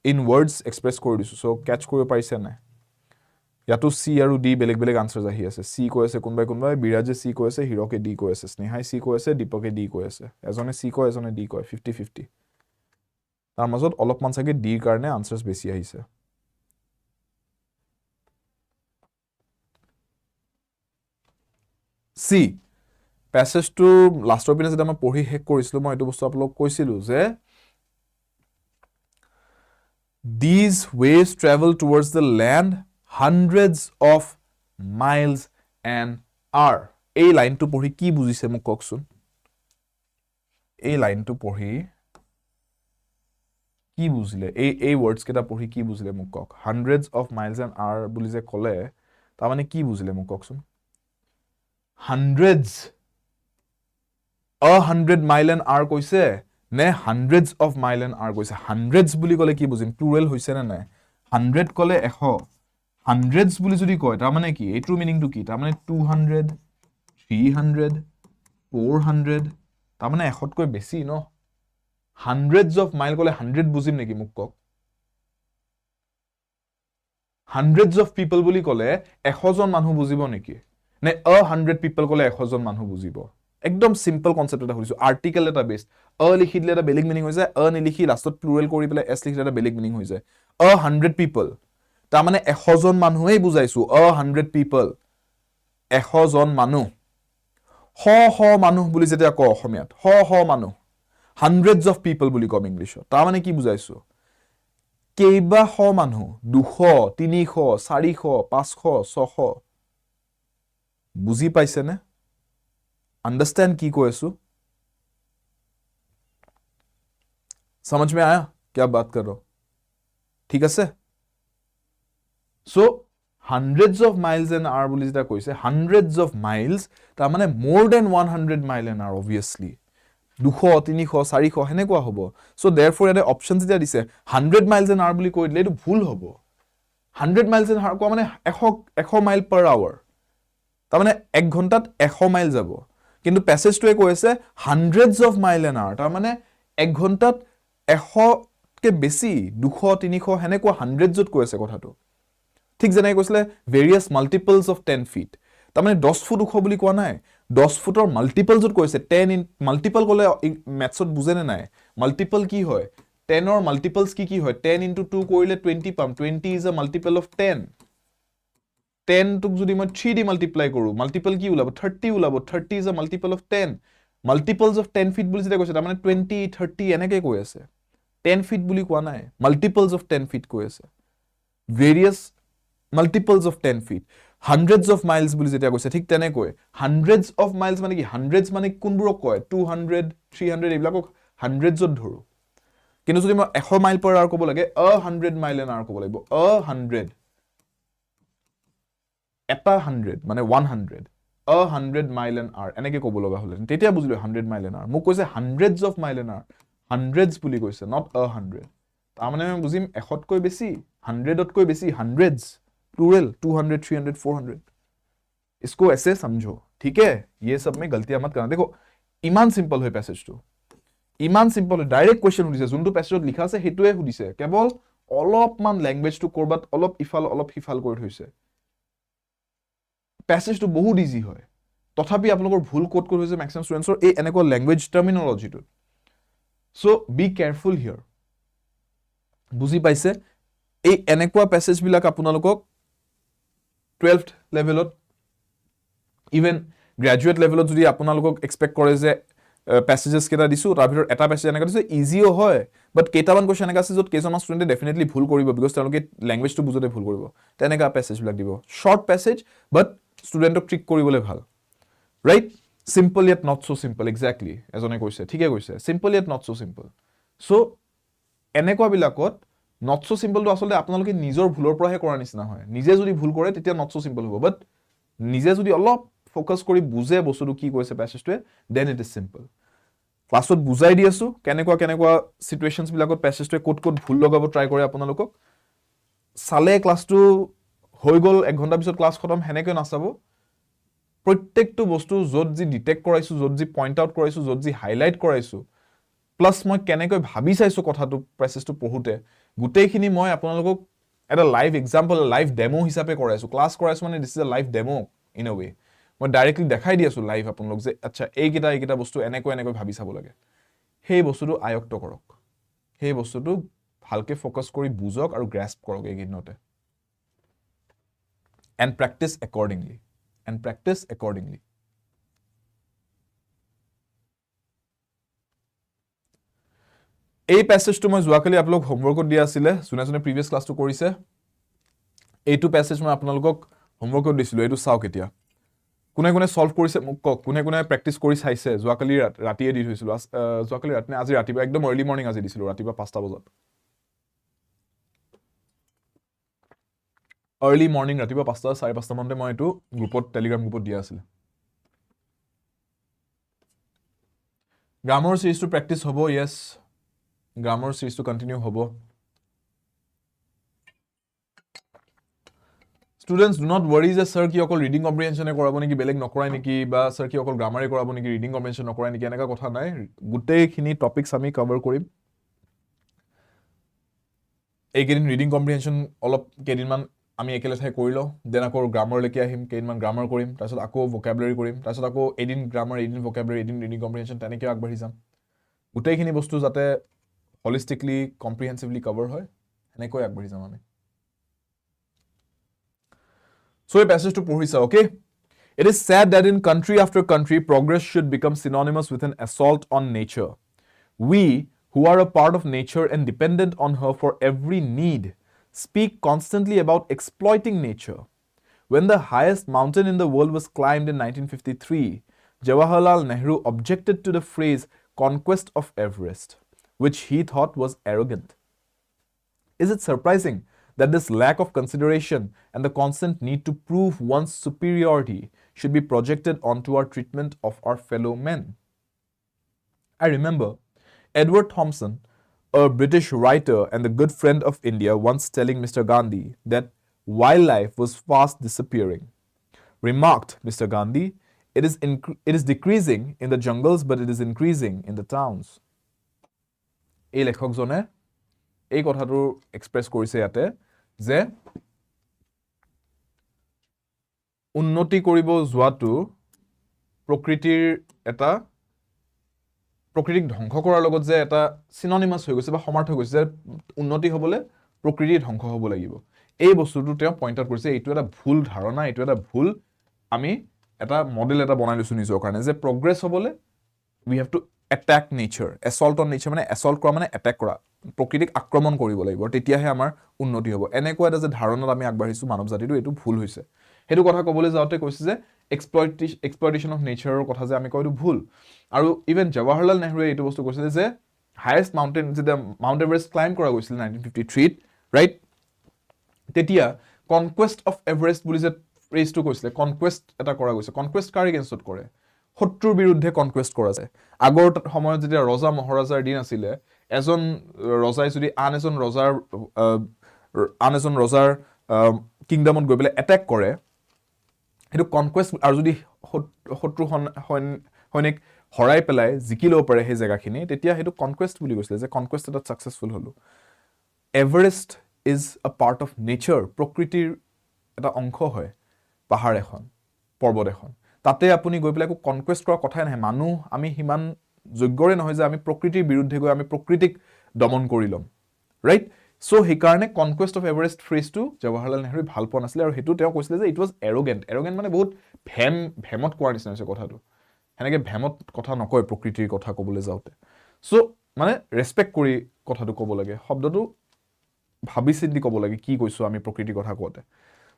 in words express কৰি দিছো so catch কৰিব পাৰিছে নাই ইয়াতো সি আৰু ডি বেলেগ বেলেগ আনসাৰ আহি আছে সি কৈ আছে কোনবাই বিৰাজে সি কৈ আছে হিৰকে ডি কৈ আছে স্নেহাই সি কৈ আছে দীপকে ডি কৈ আছে এজনে সি কৈ এজনে ডি কৈ 50-50 তাৰ মাজত অলপমান চাগে ডিৰ কাৰণে আনসাৰস বেছি আহিছে সি প্যাসেজটো লাষ্টৰ পিনে যেটা মই পঢ়ি হেক কৰিছিলো মই এটো বস্তু আপোনালোক কৈছিলো যে these waves travel towards the land hundreds of miles an hour এই লাইনটো পঢ়ি কি বুজিছে মোক কওকচোন এই লাইনটো পঢ়ি কি বুজিলে এই ওয়ার্ডস কেটা পঢ়ি কি বুজিলে মোক কক hundreds of miles an hour বুলি যে কলে তা মানে কি বুজিলে মোক কওকচোন hundreds 100 mile an hour কৈছে নে hundreds of mile an hour কৈছে hundreds বুলি কলে কি বুজিম প্লুৰাল হৈছে না নাই 100 কলে 100 hundreds বুলি যদি কয় তা মানে কি এইটোৰ মিনিংটো কি তা মানে 200 300 400 তা মানে 100 কৈ বেছি ন hundreds of mile কলে 100 বুজিম নেকি মোক কক hundreds of people বুলি কলে 100 জন মানুহ বুজিব নেকি নে 100 people কলে 100 জন মানুহ বুজিব একদম সিম্পল কনসেপ্ট এটা হইছো আৰ্টিকেল এটা বেস লিখি দিলে এটা বেলেগ মিনিং হৈ যায় নিলিখি লাষ্টত প্লুৰাল কৰি পেলাই এস লিখিলে এটা বেলেগ মিনিং হৈ যায় 100 people তা মানে 100 জন মানুহেই বুজাইছো 100 people 100 জন মানুহ হ মানুহ বুলি যেতিয়া কও অসমীয়াত হ মানুহ hundreds of people বুলি কম ইংলিশত তা মানে কি বুজাইছো কেইবা হ মানুহ 200 300 400 500 600 বুজি পাইছে নে अंडरस्टैंड की को ऐसु समझ में आया क्या बात कर रहा हूं ठीक है सो hundreds of miles an hour বুলি যেটা কৈছে hundreds of miles তা মানে more than 100 mile an hour obviously 200 300 400 হেনেকুৱা হ'ব সো therefore এটা অপশন যেটা দিছে 100 miles an hour বুলি কৈ দিলে এটো ভুল হ'ব 100 miles an hour কোৱা মানে 100 mile per hour তা মানে 1 ঘন্টাত 100 মাইল যাব কিন্তু প্যাসেজটোৱে কৈছে hundreds of mile an hour তাৰ মানে 1 ঘন্টাত 100 কে বেছি 200 300 হেনেকুৱা hundreds ত কৈছে কথাটো ঠিক যেনে কৈছিলে various multiples of 10 feet তাৰ মানে 10 ফুট ওখ বুলি কোৱা নাই 10 ফুটৰ মাল্টিপলছ ত কৈছে 10 ইন মাল্টিপল কলে ম্যাথছত বুজেনে নাই মাল্টিপল কি হয় 10 অৰ মাল্টিপলছ কি হয় 10 into 2 কৰিলে 20 পাম 20 is a multiple of 10 10 টুক যদি মই 3 দি মাল্টিপ্লাই কৰো মাল্টিপল কি উলাব 30 উলাব 30 is a multiple of 10 multiples of 10 feet বুলি যেটা কৈছে তাৰ মানে 20 30 এনেকে কৈ আছে 10 feet বুলি কোৱা নাই multiples of 10 feet কৈ আছে various multiples of 10 feet hundreds of miles বুলি যেটা কৈছে ঠিক তেনে কয় hundreds of miles মানে কি hundreds মানে কোনবোৰক কয় 200 300 এইবিলাকক hundreds ত ধৰো কিন্তু যদি মই 100 মাইল per hour ক'ব লাগে 100 mile an hour ক'ব লাগিব 100 এটা 100 মানে 100 100 mile an hour এনেকে ক'ব লগা হলে তেতিয়া বুজিলো 100 mile an hour মোক কৈছে hundreds of mile an hour hundreds বুলি কৈছে not 100 তা মানে আমি বুজিম 100 কৈ বেছি 100 ত কৈ বেছি hundreds plural 200 300 400 इसको ऐसे समझो ठीक है ये सब में गलतियां मत करना देखो इमान सिंपल है पैसेज तो इमान सिंपल है डायरेक्ट क्वेश्चन हुदिसे जोंटो पैसेजत लिखा আছে হেতুৱে हुदिसे केवल অলপমান ল্যাঙ্গুৱেজটো কৰবাত অলপ ইফাল কৰি থৈছে প্যাসেজটো বহুত ইজি হয় তথাপি আপোনালোকৰ ভুল কোড হৈছে ম্যাক্সিমাম ষ্টুডেন্টছৰ এই এনেকুৱা ল্যাঙ্গুৱেজ টাৰ্মিনোলজিটো সো বি কেয়াৰফুল হিয়াৰ বুজি পাইছে এই এনেকুৱা প্যাসেজ বিলাক আপোনালোকক 12th লেভেলত ইভেন গ্ৰেজুৱেট লেভেলত যদি আপোনালোকক এক্সপেক্ট কৰে যে প্যাসেজেস কেটা দিছো তাৰ ভিতৰত এটা প্যাসেজ এনেকা দিছে ইজিও হয় বাট কেইটামান কোৱেশ্চন এনেকা আছে য'ত কেইজনমান ষ্টুডেণ্টে ডেফিনেটলি ভুল কৰিব বিকজ তেওঁলোকে ল্যাঙ্গুৱেজটো বুজোতে ভুল কৰিব তেনেকা প্যাসেজ বিলাক দিব শৰ্ট প্যাসেজ বাট ষ্টুডেণ্টক ট্ৰিক কৰিবলৈ ভাল right simple yet not so simple exactly এজনে কৈছে ঠিকে কৈছে simple yet not so simple so এনেকুৱা বিলাকত not so simple টো আসলে আপোনালোকে নিজৰ ভুলৰ পৰাহে কৰা নিচিনা হয় নিজে যদি ভুল কৰে তেতিয়া not so simple হ'ব বাট নিজে যদি অলপ ফোকাস কৰি বুজে বস্তুটো কি কৈছে প্যাসেজটোৱে then it is simple ক্লাছত বুজাই দি আছো কেনেকুৱা সিচুৱেশনছ বিলাকত প্যাসেজটোৱে কোড ভুল লগাব ট্ৰাই কৰে আপোনালোকক সালে ক্লাছটো হৈ গল 1 ঘণ্টা পিছত ক্লাছ খতম হেনেকৈ নাচাব প্ৰত্যেকটো বস্তু যত যি ডিটেক্ট কৰাইছো যত যি পইণ্ট আউট কৰাইছো যত যি হাইলাইট কৰাইছো প্লাস মই কেনেকৈ ভাবি চাইছো কথাটো প্ৰেসেসটো পঢ়ুতে গুটেইখিনি মই আপোনালোকক এটা লাইভ এক্সাম্পল লাইভ ডেমো হিচাপে কৰাইছো ক্লাছ কৰাইছো মানে this is a live demo in a way মই ডাইৰেক্টলি দেখাই দি আছো লাইভ আপোনালোক যে আচ্ছা এইকিটা বস্তু এনেকৈ ভাবি চাব লাগে সেই বস্তুটো আয়ত্ত কৰক সেই বস্তুটো ভালকে ফোকাস কৰি বুজক আৰু গ্ৰাস্প কৰক এইকিনতে and practice accordingly এই প্যাসেজটো মই যোৱাকালি আপোনালোক হোমৱৰ্কত দিয়া আছিল জুনে প্ৰিভিয়াস ক্লাছটো কৰিছে এইটো প্যাসেজ মই আপোনালোকক হোমৱৰ্কত দিছিলো এইটো চাওক এতিয়া কোনে সলভ কৰিছে মোক কক কোনে প্ৰেক্টিস কৰি চাইছে যোৱাকালি ৰাতিয়ে দি থৈছিলো যোৱাকালি ৰাতি আজি ৰাতিপুৱা একদম আৰ্লি মৰ্নিং আজি দিছিলো ৰাতিপুৱা 5টা বজাত early morning ৰাতিপুৱা 5টা 5:30 মানতে মই এটো গ্ৰুপত টেলিগ্ৰাম গ্ৰুপত দিয়া আছিল গ্ৰামাৰ সিৰিজটো প্ৰেক্টিস হ'ব yes গ্ৰামাৰ সিৰিজটো কন্টিনিউ হ'ব students do not worry যে sir কি অকল ৰিডিং কম্প্ৰিহেনশনে কৰাব নেকি বেলেগ নকৰাই নেকি বা sir কি অকল গ্ৰামাৰে কৰাব নেকি ৰিডিং কম্প্ৰিহেনশন নকৰাই নেকি এনেকা কথা নাই গুটেইখিনি টপিকস আমি কভাৰ কৰিম এইকেদিন ৰিডিং কম্প্ৰিহেনশন অলপ কেদিনমান আমি একেলেথাই কৰিলো দেন আকৌ গ্ৰামাৰ লৈকে আহিম কেইদিনমান গ্ৰামাৰ কৰিম তাৰপিছত আকৌ ভোকাবুলাৰি কৰিম তাৰপিছত আকৌ এদিন গ্ৰামাৰ এদিন ভোকাবুলাৰি এদিন ৰিডিং কম্প্ৰিহেনশন তেনেকৈ আগবাঢ়ি যাম গুটেইখিনি বস্তু যাতে holistically comprehensively cover হয় এনেকৈ আগবাঢ়ি যাম আমি so এই প্যাসেজটো পঢ়িছা okay it is said that in country after country progress should become synonymous with an assault on nature we who are a part of nature and dependent on her for every need speak constantly about exploiting nature. When the highest mountain in the world was climbed in 1953, Jawaharlal Nehru objected to the phrase conquest of Everest, which he thought was arrogant. Is it surprising that this lack of consideration and the constant need to prove one's superiority should be projected onto our treatment of our fellow men? I remember Edward Thompson, a British writer and the good friend of India, once telling Mr. Gandhi that wildlife was fast disappearing. Remarked Mr. Gandhi, it is decreasing in the jungles, but it is increasing in the towns. এই লেখকজনে এই কথাটো express কৰিছে ইয়াতে যে উন্নতি কৰিব যোৱাটো প্ৰকৃতিৰ এটা প্ৰকৃতিক ধ্বংস কৰাৰ লগত যে এটা সিনোনিমাস হৈ গৈছে বা সমাৰ্থ হৈ গৈছে যে উন্নতি হ'বলে প্ৰকৃতি ধ্বংস হ'ব লাগিব এই বস্তুটো তেওঁ পইণ্ট আউট কৰিছে এইটো এটা ভুল ধাৰণা এইটো এটা ভুল আমি এটা মডেল এটা বনাই লৈছো নিজৰ কাৰণে যে প্ৰগ্ৰেছ হ'বলে we have to attack nature assault on nature মানে assault কৰা মানে attack কৰা প্ৰকৃতিক আক্ৰমণ কৰিব লাগিব তেতিয়াহে আমাৰ উন্নতি হ'ব এনেকুৱা এটা যে ধাৰণাত আমি আগবাঢ়িছো মানৱ জাতিটো এইটো ভুল হৈছে হেতু কথা কবলৈ যাওতে কৈছে যে exploitation of nature কথা যে আমি কয়টো ভুল আৰু ইভেন জৱাহৰলাল নেহৰুৱে এইটো বস্তু কৈছিল যে হাইয়েষ্ট মাউন্টেন যে মাউন্ট এভাৰেষ্ট ক্লাইম কৰা গৈছিল 1953 ৰাইট তেতিয়া কনকুৱেষ্ট অফ এভাৰেষ্ট বুলি যে ফ্ৰেজটো কৈছিল কনকুৱেষ্ট এটা কৰা গৈছে কনকুৱেষ্ট কাৰ এগেইনষ্টত কৰে শত্ৰুৰ বিৰুদ্ধে কনকুৱেষ্ট কৰা যায় আগৰ সময়ত যেতিয়া ৰজা মহাৰাজাৰ দিন আছিল এজন ৰজাই যদি আন এজন ৰজাৰ কিংডমত গৈ পেলাই এটেক কৰে হেতু কনকুৱেষ্ট আৰু যদি শত্ৰু হয়নিক হৰাই পেলাই জিকি লব পাৰে সেই জায়গাখিনি তেতিয়া হেতু কনকুৱেষ্ট বুলি কৈছিল যে কনকুৱেষ্ট এটা সাকসেসফুল হলো Everest is a part of nature, প্ৰকৃতিৰ এটা অংশ হয় পাহাৰ এখন, পৰ্বত এখন। তাতে আপুনি গৈ পেলাই একো কনকুৱেষ্ট কৰাৰ কথাই নাহে। মানুহ আমি সিমান যোগ্যৰে নহয় যে আমি প্ৰকৃতিৰ বিৰুদ্ধে গৈ আমি প্ৰকৃতিক দমন কৰি ল'ম, ৰাইট? চ' সেইকাৰণে কনকুৱেষ্ট অফ এভাৰেষ্ট ফ্ৰেজটো জৱাহৰলাল নেহৰুৱে ভাল পোৱা নাছিলে, আৰু সেইটো তেওঁ কৈছিলে যে ইট ৱাজ এৰোগেণ্ট। এৰোগেণ্ট মানে বহুত ভেমত কোৱাৰ নিচিনা হৈছে কথাটো। সেনেকৈ ভেমত কথা নকয় প্ৰকৃতিৰ কথা ক'বলৈ যাওঁতে। চ' মানে ৰেচপেক্ট কৰি কথাটো ক'ব লাগে, শব্দটো ভাবি চিন্তি ক'ব লাগে কি কৈছোঁ আমি প্ৰকৃতিৰ কথা কওঁতে।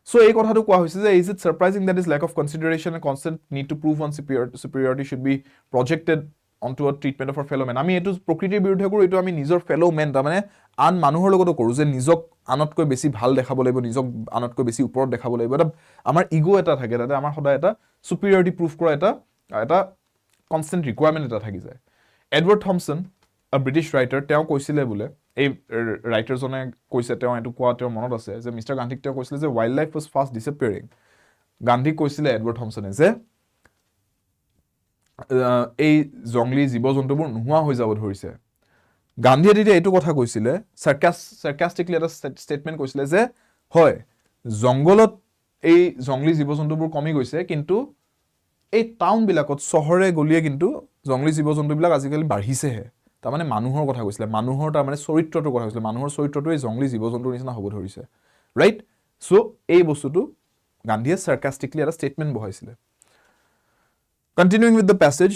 চ' এই কথাটো কোৱা হৈছে যে is it surprising that is lack of consideration and constant need to prove on superiority should be projected onto a treatment of our fellow men. আমি এইটো প্ৰকৃতিৰ বিৰুদ্ধে কৰোঁ, এইটো আমি নিজৰ ফেলো মেন, তাৰমানে আন মানুহৰ লগতো কৰোঁ, যে নিজক আনতকৈ বেছি ভাল দেখাব লাগিব, নিজক আনতকৈ বেছি ওপৰত দেখাব লাগিব। এটা আমাৰ ইগ' এটা থাকে, তাতে আমাৰ সদায় এটা superiority প্ৰুভ কৰা এটা কনষ্টেণ্ট ৰিকুৱাৰমেণ্ট এটা থাকি যায়। এডৱাৰ্ড থমছন, আ ব্ৰিটিছ ৰাইটাৰ, তেওঁ কৈছিলে বোলে, এই ৰাইটাৰজনে কৈছে, তেওঁ এইটো কোৱা তেওঁৰ মনত আছে, যে মিষ্টাৰ গান্ধীক তেওঁ কৈছিলে যে ৱাইল্ড লাইফ ৱাজ ফাষ্ট ডিছএপিয়াৰিং। গান্ধীক কৈছিলে এডৱাৰ্ড থমছনে যে এই জংলী জীৱ জন্তুবোৰ নোহোৱা হৈ যাব ধৰিছে। গান্ধীয়ে তেতিয়া এইটো কথা কৈছিলে, চাৰ্কাষ্টিকলি এটা ষ্টেটমেণ্ট কৈছিলে যে হয়, জংঘলত এই জংলী জীৱ জন্তুবোৰ কমি গৈছে, কিন্তু এই টাউনবিলাকত চহৰে গলিয়ে কিন্তু জংলী জীৱ জন্তুবিলাক আজিকালি বাঢ়িছেহে। তাৰমানে মানুহৰ কথা কৈছিলে, মানুহৰ তাৰমানে চৰিত্ৰটোৰ কথা কৈছিলে, মানুহৰ চৰিত্ৰটো এই জংলী জীৱ জন্তুৰ নিচিনা হ'ব ধৰিছে, ৰাইট? চ' এই বস্তুটো গান্ধীয়ে চাৰ্কাষ্টিকলি এটা statement বহাইছিলে। Continuing with the passage,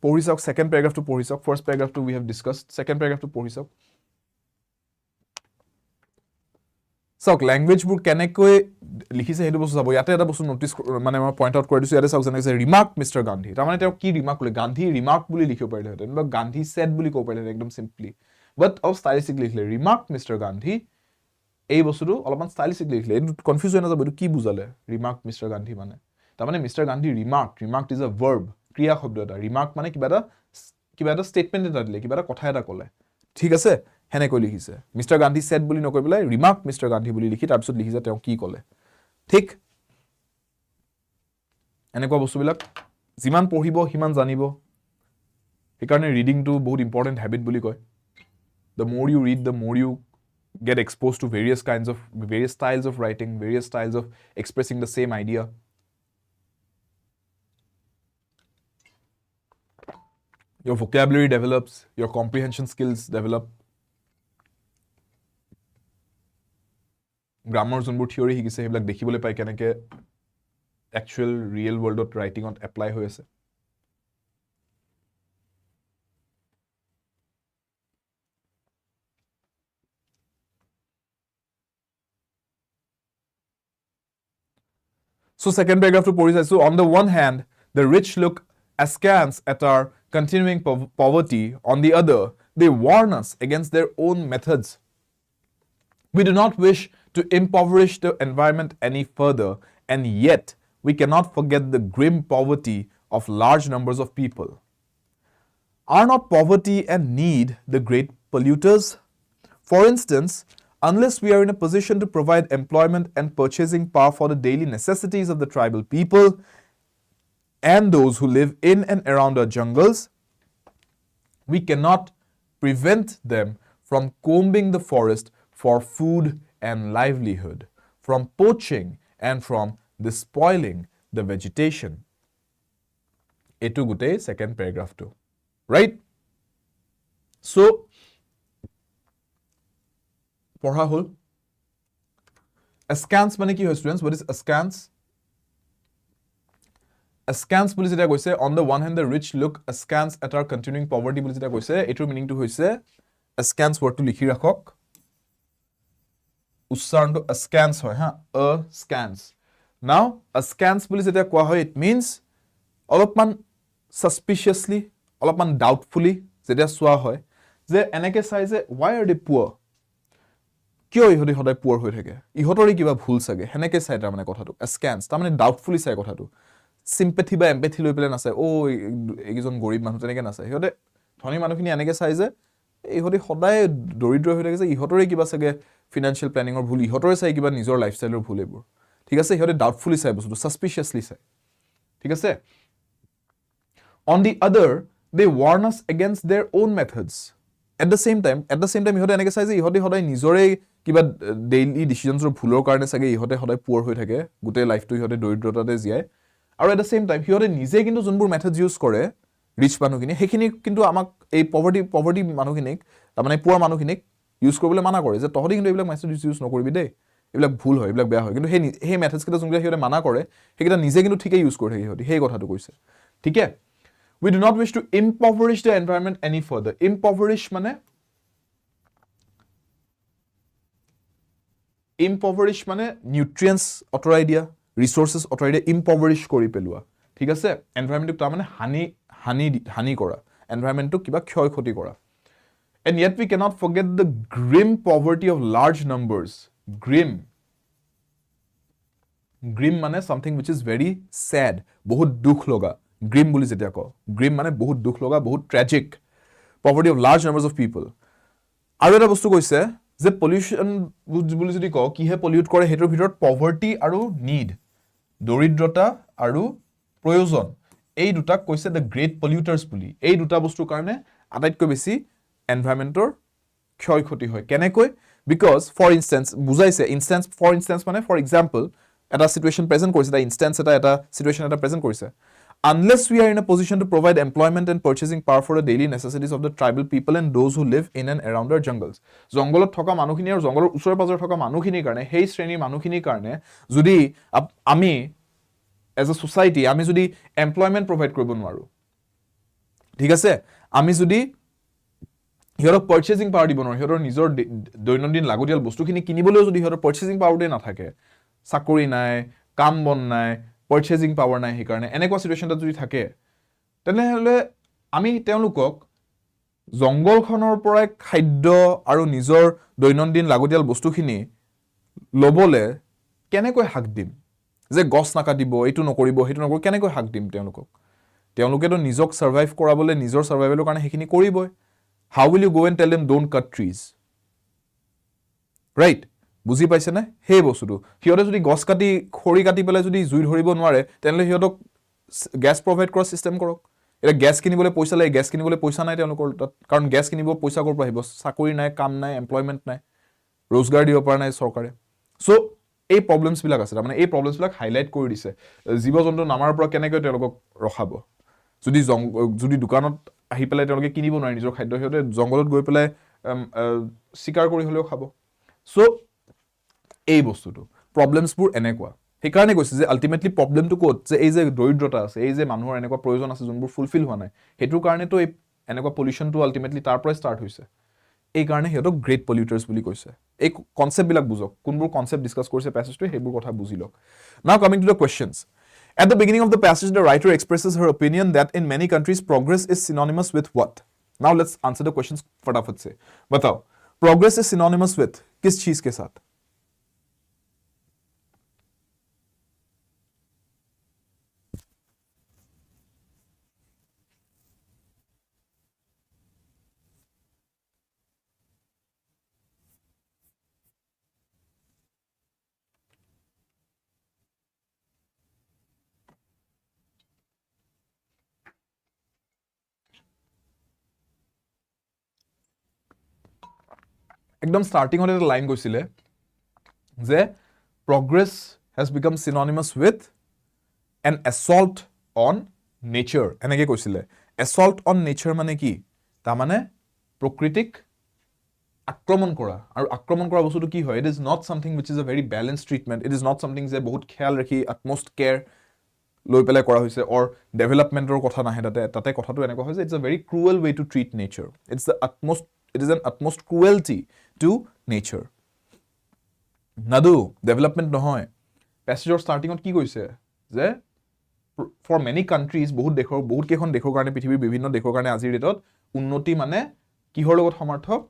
পঢ়ি চাওক, ছেকেণ্ড পেৰাগ্ৰাফটো পঢ়ি চাওক। First পেৰাগ্ৰাফটো we have discussed, second পেৰাগ্ৰাফটো পঢ়ি চাওক। চাওক লেংগুৱেজবোৰ কেনেকৈ লিখিছে সেইটো বস্তু চাব। ইয়াতে এটা বস্তু নটিছ মানে মই পইণ্ট আউট কৰি দিছোঁ, ইয়াতে চাওক যেনেকৈ ৰিমাৰ্ক মিষ্টাৰ গান্ধী, তাৰমানে তেওঁ কি ৰিমাৰ্ক কৰিলে? গান্ধী ৰিমাৰ্ক বুলি লিখিব পাৰিলেহেঁতেন, বা গান্ধী ছেড বুলি ক'ব পাৰিলেহেঁতেন একদম চিম্পলি, বাট অলপ ষ্টাইলিছিক লিখিলে ৰিমাৰ্ক মিষ্টাৰ গান্ধী। এই বস্তুটো অলপমান ষ্টাইলিছিক লিখিলে, এইটো কনফিউজ হৈ নাযাব, এইটো কি বুজালে ৰিমাৰ্ক মিষ্টাৰ গান্ধী মানে? তাৰমানে mister Gandhi remark is a verb, ক্ৰিয়া শব্দ এটা। ৰিমাৰ্ক মানে কিবা এটা ষ্টেটমেণ্ট এটা দিলে, কিবা এটা কথা এটা ক'লে, ঠিক আছে? সেনেকৈ লিখিছে। মিষ্টাৰ গান্ধী ছেড বুলি নকৈ পেলাই ৰিমাৰ্ক মিষ্টাৰ গান্ধী বুলি লিখি তাৰপিছত লিখিছে তেওঁ কি ক'লে, ঠিক? এনেকুৱা বস্তুবিলাক যিমান পঢ়িব সিমান জানিব, সেইকাৰণে ৰিডিংটো বহুত ইম্পৰ্টেণ্ট হেবিট বুলি কয়। দ্য মোৰ ইউ ৰিড, দ্য মোৰ U get exposed to various styles of writing, various styles of expressing the same idea. Your vocabulary develops, your comprehension skills develop. Grammar যোনবোৰ থিয়ৰি শিকিছে সেইবিলাক দেখিবলৈ পাই কেনেকৈ একচুৱেল ৰিয়েল ৱৰ্ল্ডত ৰাইটিঙত এপ্লাই হৈ আছে। So second paragraph to pori so on the one hand the rich look askance at our continuing poverty, on the other they warn us against their own methods. We do not wish to impoverish the environment any further, and yet we cannot forget the grim poverty of large numbers of people. Are not poverty and need the great polluters? For instance, unless we are in a position to provide employment and purchasing power for the daily necessities of the tribal people and those who live in and around our jungles, we cannot prevent them from combing the forest for food and livelihood, from poaching and from despoiling the vegetation. Etu gutei second paragraph to, right? So, পঢ়া হল। askance মানে কি হয় students? What is askance? askance বুলি যেটা কৈছে, on the one hand the rich look askance at our continuing poverty বুলি যেটা কৈছে, এটোৰ মিনিংটো হৈছে askance wordটো লিখি ৰাখক, উচ্চাৰণটো askance হয় হা, askance. Now askance বুলি যেটা কোৱা হয়, it means অলপমান suspiciously, অলপমান doubtfully যেটা চোৱা হয়, যে এনেকে চাই যে why are they poor? কিয় ইহঁতে সদায় পুৱাৰ হৈ থাকে? ইহঁতৰে কিবা ভুল চাগে, সেনেকে চাই তাৰমানে কথাটো askance, তাৰমানে ডাউটফুলি চাই কথাটো, চিম্পেথি বা এম্পেথি লৈ পেলাই নাচায়, এইকেইজন গৰীব মানুহ তেনেকে নাচায়। সিহঁতে ধনী মানুহখিনি এনেকে চাই যে ইহঁতে সদায় দৰিদ্ৰ হৈ থাকে, যে ইহঁতৰে কিবা চাগে ফিনান্সিয়েল প্লেনিঙৰ ভুল, ইহঁতৰে চাই কিবা নিজৰ লাইফষ্টাইলৰ ভুল এইবোৰ, ঠিক আছে? সিহঁতে ডাউটফুলি চাই বস্তুটো, ছাছপিচিয়াছলি চাই, ঠিক আছে? On the other, they warn us against their own methods. at the same time ইহঁতে এনেকৈ চাই যে ইহঁতে সদায় নিজৰে কিবা ডেইলি ডিচিজনছৰ ভুলৰ কাৰণে চাগে ইহঁতে সদায় পুৱাৰ হৈ থাকে গোটেই লাইফটো ইহঁতে দৰিদ্ৰতাতে জীয়ায় আৰু এট দ্য সেম টাইম সিহঁতে নিজে কিন্তু যোনবোৰ মেথডছ ইউজ কৰে ৰিচ মানুহখিনি সেইখিনি কিন্তু আমাক এই পভাৰ্টি মানুহখিনিক তাৰমানে পুৱাৰ মানুহখিনিক ইউজ কৰিবলৈ মানা কৰে যে তহঁতি কিন্তু এইবিলাক মেথডছ ইউজ নকৰিবি দেই এইবিলাক ভুল হয় এইবিলাক বেয়া হয় কিন্তু সেই মেথডছ কেইটা যোনবিলাক সিহঁতে মানা কৰে সেইকেইটা নিজে কিন্তু ঠিকেই ইউজ কৰি থাকে সিহঁতে সেই কথাটো কৈছে ঠিক আছে we do not wish to impoverish the environment any further impoverish মানে nutrients অতৰাই দিয়া resources অতৰাই দিয়া impoverish কৰি পেলোৱা ঠিক আছে এনভায়ৰনমেন্টক তাৰ মানে হানি কৰা এনভায়ৰনমেন্টক কিবা ক্ষয় ক্ষতি কৰা and yet we cannot forget the grim poverty of large numbers grim মানে something which is very sad বহুত দুখ লগা grim বুলি যেতিয়া কও grim মানে বহুত দুখ লগা বহুত tragic poverty of large numbers of people আৰু এটা বস্তু কৈছে যে পলিউশন বুলি যদি কও কিহে পলিউট কৰে হেতৰ ভিতৰত poverty আৰু need দৰিদ্ৰতা আৰু প্ৰয়োজন এই দুটা কৈছে the great polluters বুলি এই দুটা বস্তুৰ কাৰণে আটাইতকৈ বেছি এনভায়ৰনমেন্টৰ ক্ষয় ক্ষতি হয় কেনেকৈ because for instance বুজাইছে for instance মানে for example এটা situation present কৰিছে এটা instance এটা situation এটা present কৰিছে unless we are in a position to provide employment and purchasing power for the daily necessities of the tribal people and those who live in and around our jungles জংগলত থকা মানুহখিনি আৰু জংগলৰ ওচৰে পাজৰে থকা মানুহখিনিৰ কাৰণে সেই শ্ৰেণীৰ মানুহখিনিৰ কাৰণে যদি আমি as a society আমি যদি employment provide কৰিব নোৱাৰো ঠিক আছে আমি যদি হিয়ৰ purchasing power দিব নোৱাৰো হিয়ৰ নিজৰ দৈনন্দিন লাগতিয়াল বস্তুখিনি কিনিবলৈ যদি হিয়ৰ purchasing power দে নাথাকে চাকৰি নাই কাম বন নাই purchasing power নাই হে কাৰণে এনেকুৱা সিচুৱেশনটা যদি থাকে তেনেহলে আমি তেওঁলোকক জংগলখনৰ পৰা খাদ্য আৰু নিজৰ দৈনন্দিন লাগতিয়াল বস্তুখিনি লবলে কেনেকৈ হাক দিম যে গছ নাকাটিব এটো নকৰিব হেটো নকৰিব কেনেকৈ হাক দিম তেওঁলোকেতো নিজক সাৰ্ভাইভ কৰাবলৈ নিজৰ সাৰ্ভাইভেলৰ কাৰণে হেখিনি কৰিবই how will you go and tell them don't cut trees right বুজি পাইছে না হে বস্তুটো হিয়ৰে যদি গছ কাটি খৰি কাটি পেলাই যদি জুই ধৰিব নোৱাৰে তেনলে হিয়তক গ্যাস প্ৰভাইড কৰা সিস্টেম কৰক এটা গ্যাস কিনিবলৈ পইচা লাগে গ্যাস কিনিবলৈ পইচা নাই তেওঁলোকৰ তাত কাৰণ গ্যাস কিনিব পইচা কৰ পৰা আহিব চাকৰি নাই কাম নাই এমপ্লয়মেন্ট নাই रोजगार দিব পৰা নাই চৰকাৰে সো এই প্ৰবলেমছ বিলাক আছে মানে এই প্ৰবলেমছ বিলাক হাইলাইট কৰি দিছে জীৱ-জন্তু নামাৰ পৰা কেনেকৈ তেওঁলোকক ৰখাব যদি দোকানত আহি পেলাই তেওঁলোকে কিনিব নোৱাৰে নিজৰ খাদ্য হিয়তে জংগলত গৈ পেলাই শিকাৰ কৰি হলেও খাব সো এই বস্তুটো প্ৰবলেমছ বোৰ এনেকুৱা সেই কাৰণে কৈছে যে আলটিমেটলি প্ৰবলেমটো কোত যে এই যে দৰিদ্ৰতা আছে এই যে মানুহৰ এনেকুৱা প্ৰয়োজন আছে যোনবোৰ ফুলফিল হোৱা নাই হেতুৰ কাৰণে তো এই এনেকুৱা পলিউশনটো আলটিমেটলি তাৰ পৰা ষ্টাৰ্ট হৈছে এই কাৰণে হেতক গ্ৰেট পলিউটাৰ্স বুলি কৈছে এই কনসেপ্ট বিলাক বুজক কোনবোৰ কনসেপ্ট ডিসকাস কৰিছে প্যাসেজটো হেবোৰ কথা বুজি লওক now coming to the questions At the beginning of the passage, the writer expresses her opinion that in many countries, progress is synonymous with what? Now let's answer the questions फटाफट से. बताओ, progress is synonymous with किस चीज के साथ? একদম starting হলে একটা line কইছিলে যে progress has become synonymous with an assault on nature এনেকে কইছিলে assault on nature মানে কি তা মানে প্ৰকৃতিক আক্ৰমণ কৰা আৰু আক্ৰমণ কৰা বস্তুটো কি হয় it is not something which is a very balanced treatment it is not something যে বহুত খেয়াল ৰাখি utmost care লৈ পেলাই কৰা হৈছে or developmentor কথা নাহে তাতে কথাটো এনেকুৱা হয় যে it's a very cruel way to treat nature it is an utmost cruelty to nature nadu development নহয় passage starting ত কি কৈছে যে for many countries বহুত কেখন দেশৰ কাৰণে পৃথিৱীৰ বিভিন্ন দেশৰ কাৰণে আজিৰ ডেটত উন্নতি মানে কিহৰ লগত সমাৰ্থক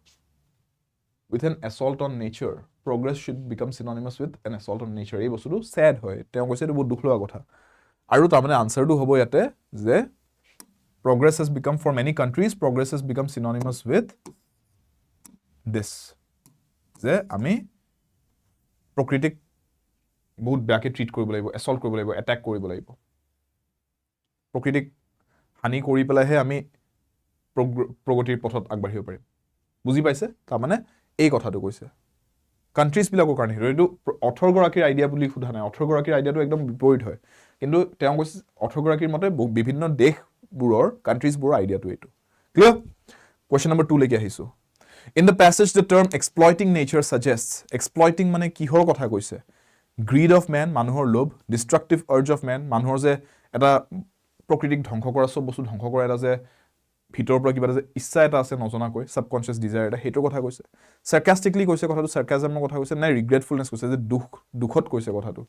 with an assault on nature progress should become synonymous with an assault on nature এই বস্তুটো sad হয় তেওঁ কৈছে এটা বহুত দুখ লগা কথা আৰু তাৰ মানে আনসাৰটো হ'ব ইয়াতে যে progress has become for many countries progress has become synonymous with this যে আমি প্ৰকৃতিক বহুত বেয়াকে ট্ৰিট কৰিব লাগিব এসল্ট কৰিব লাগিব অ্যাটাক কৰিব লাগিব প্ৰকৃতিক হানি কৰি পেলাইহে আমি প্ৰগতিৰ পথত আগবাঢ়িব পাৰিম বুজি পাইছে তাৰমানে এই কথাটো কৈছে কান্ট্ৰিজ বিলাকৰ কাৰণে এইটো 18 গৰাকীৰ আইডিয়া বুলি খুধা নাই 18 গৰাকীৰ আইডিয়াটো একদম বিপৰীত হয় কিন্তু তেওঁ কৈছে 18 গৰাকীৰ মতে বিভিন্ন দেশবোৰৰ কান্ট্ৰিজবোৰৰ আইডিয়াটো এইটো ক্লিয়াৰ কোৱেশ্চন নম্বৰ 2 লৈকে আহিছো In the passage, the term exploiting nature suggests exploiting মানে কিহৰ কথা কৈছে greed of man মানুহৰ লোভ destructive urge of man মানুহৰ যে এটা প্ৰকৃতিক ধ্বংস কৰা সব বস্তু ধ্বংস কৰা এটা যে ভিতৰৰ পৰা কিবা যে ইচ্ছা এটা আছে নজনাকৈ সাবকনশিয়াস ডিজায়াৰ এটা হেতৰ কথা কৈছে sarcastically কৈছে কথাটো sarcasmৰ কথা কৈছে নাই regretfulness কৈছে যে দুখত কৈছে কথাটো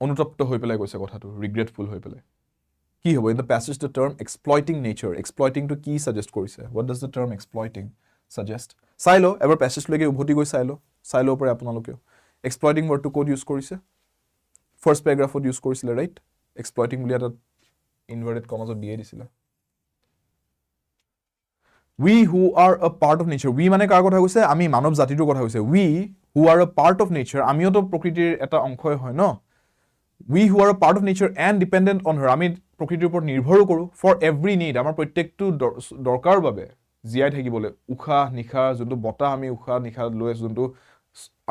অনুতপ্ত হৈ পেলাই কৈছে কথাটো regretful হৈ পেলাই কি হ'ব in the passage the term exploiting nature exploiting to কি suggest কৰিছে what does the term exploiting suggest চাইলো এবাৰ passage লৈকে উভতি গৈ চাইলো পৰে আপোনালোকে exploiting word to code use কৰিছে first paragraph ত use কৰিছিলে right exploiting বুলি এটা inverted commas ত দিয়ে দিছিল we who are a part of nature we মানে কাৰ কথা কৈছে আমি মানৱ জাতিটোৰ কথা কৈছে we who are a part of nature আমিও তো প্ৰকৃতিৰ এটা অংশই হয় ন we who are a part of nature and dependent on her আমি প্ৰকৃতিৰ ওপৰত নিৰ্ভৰ কৰো for every need আমাৰ প্ৰত্যেকটো দৰকাৰ বাবে জিয়াই থাকিবলৈ উখা নিখা যোনটো বতা আমি উখা নিখা লৈ আছো যোনটো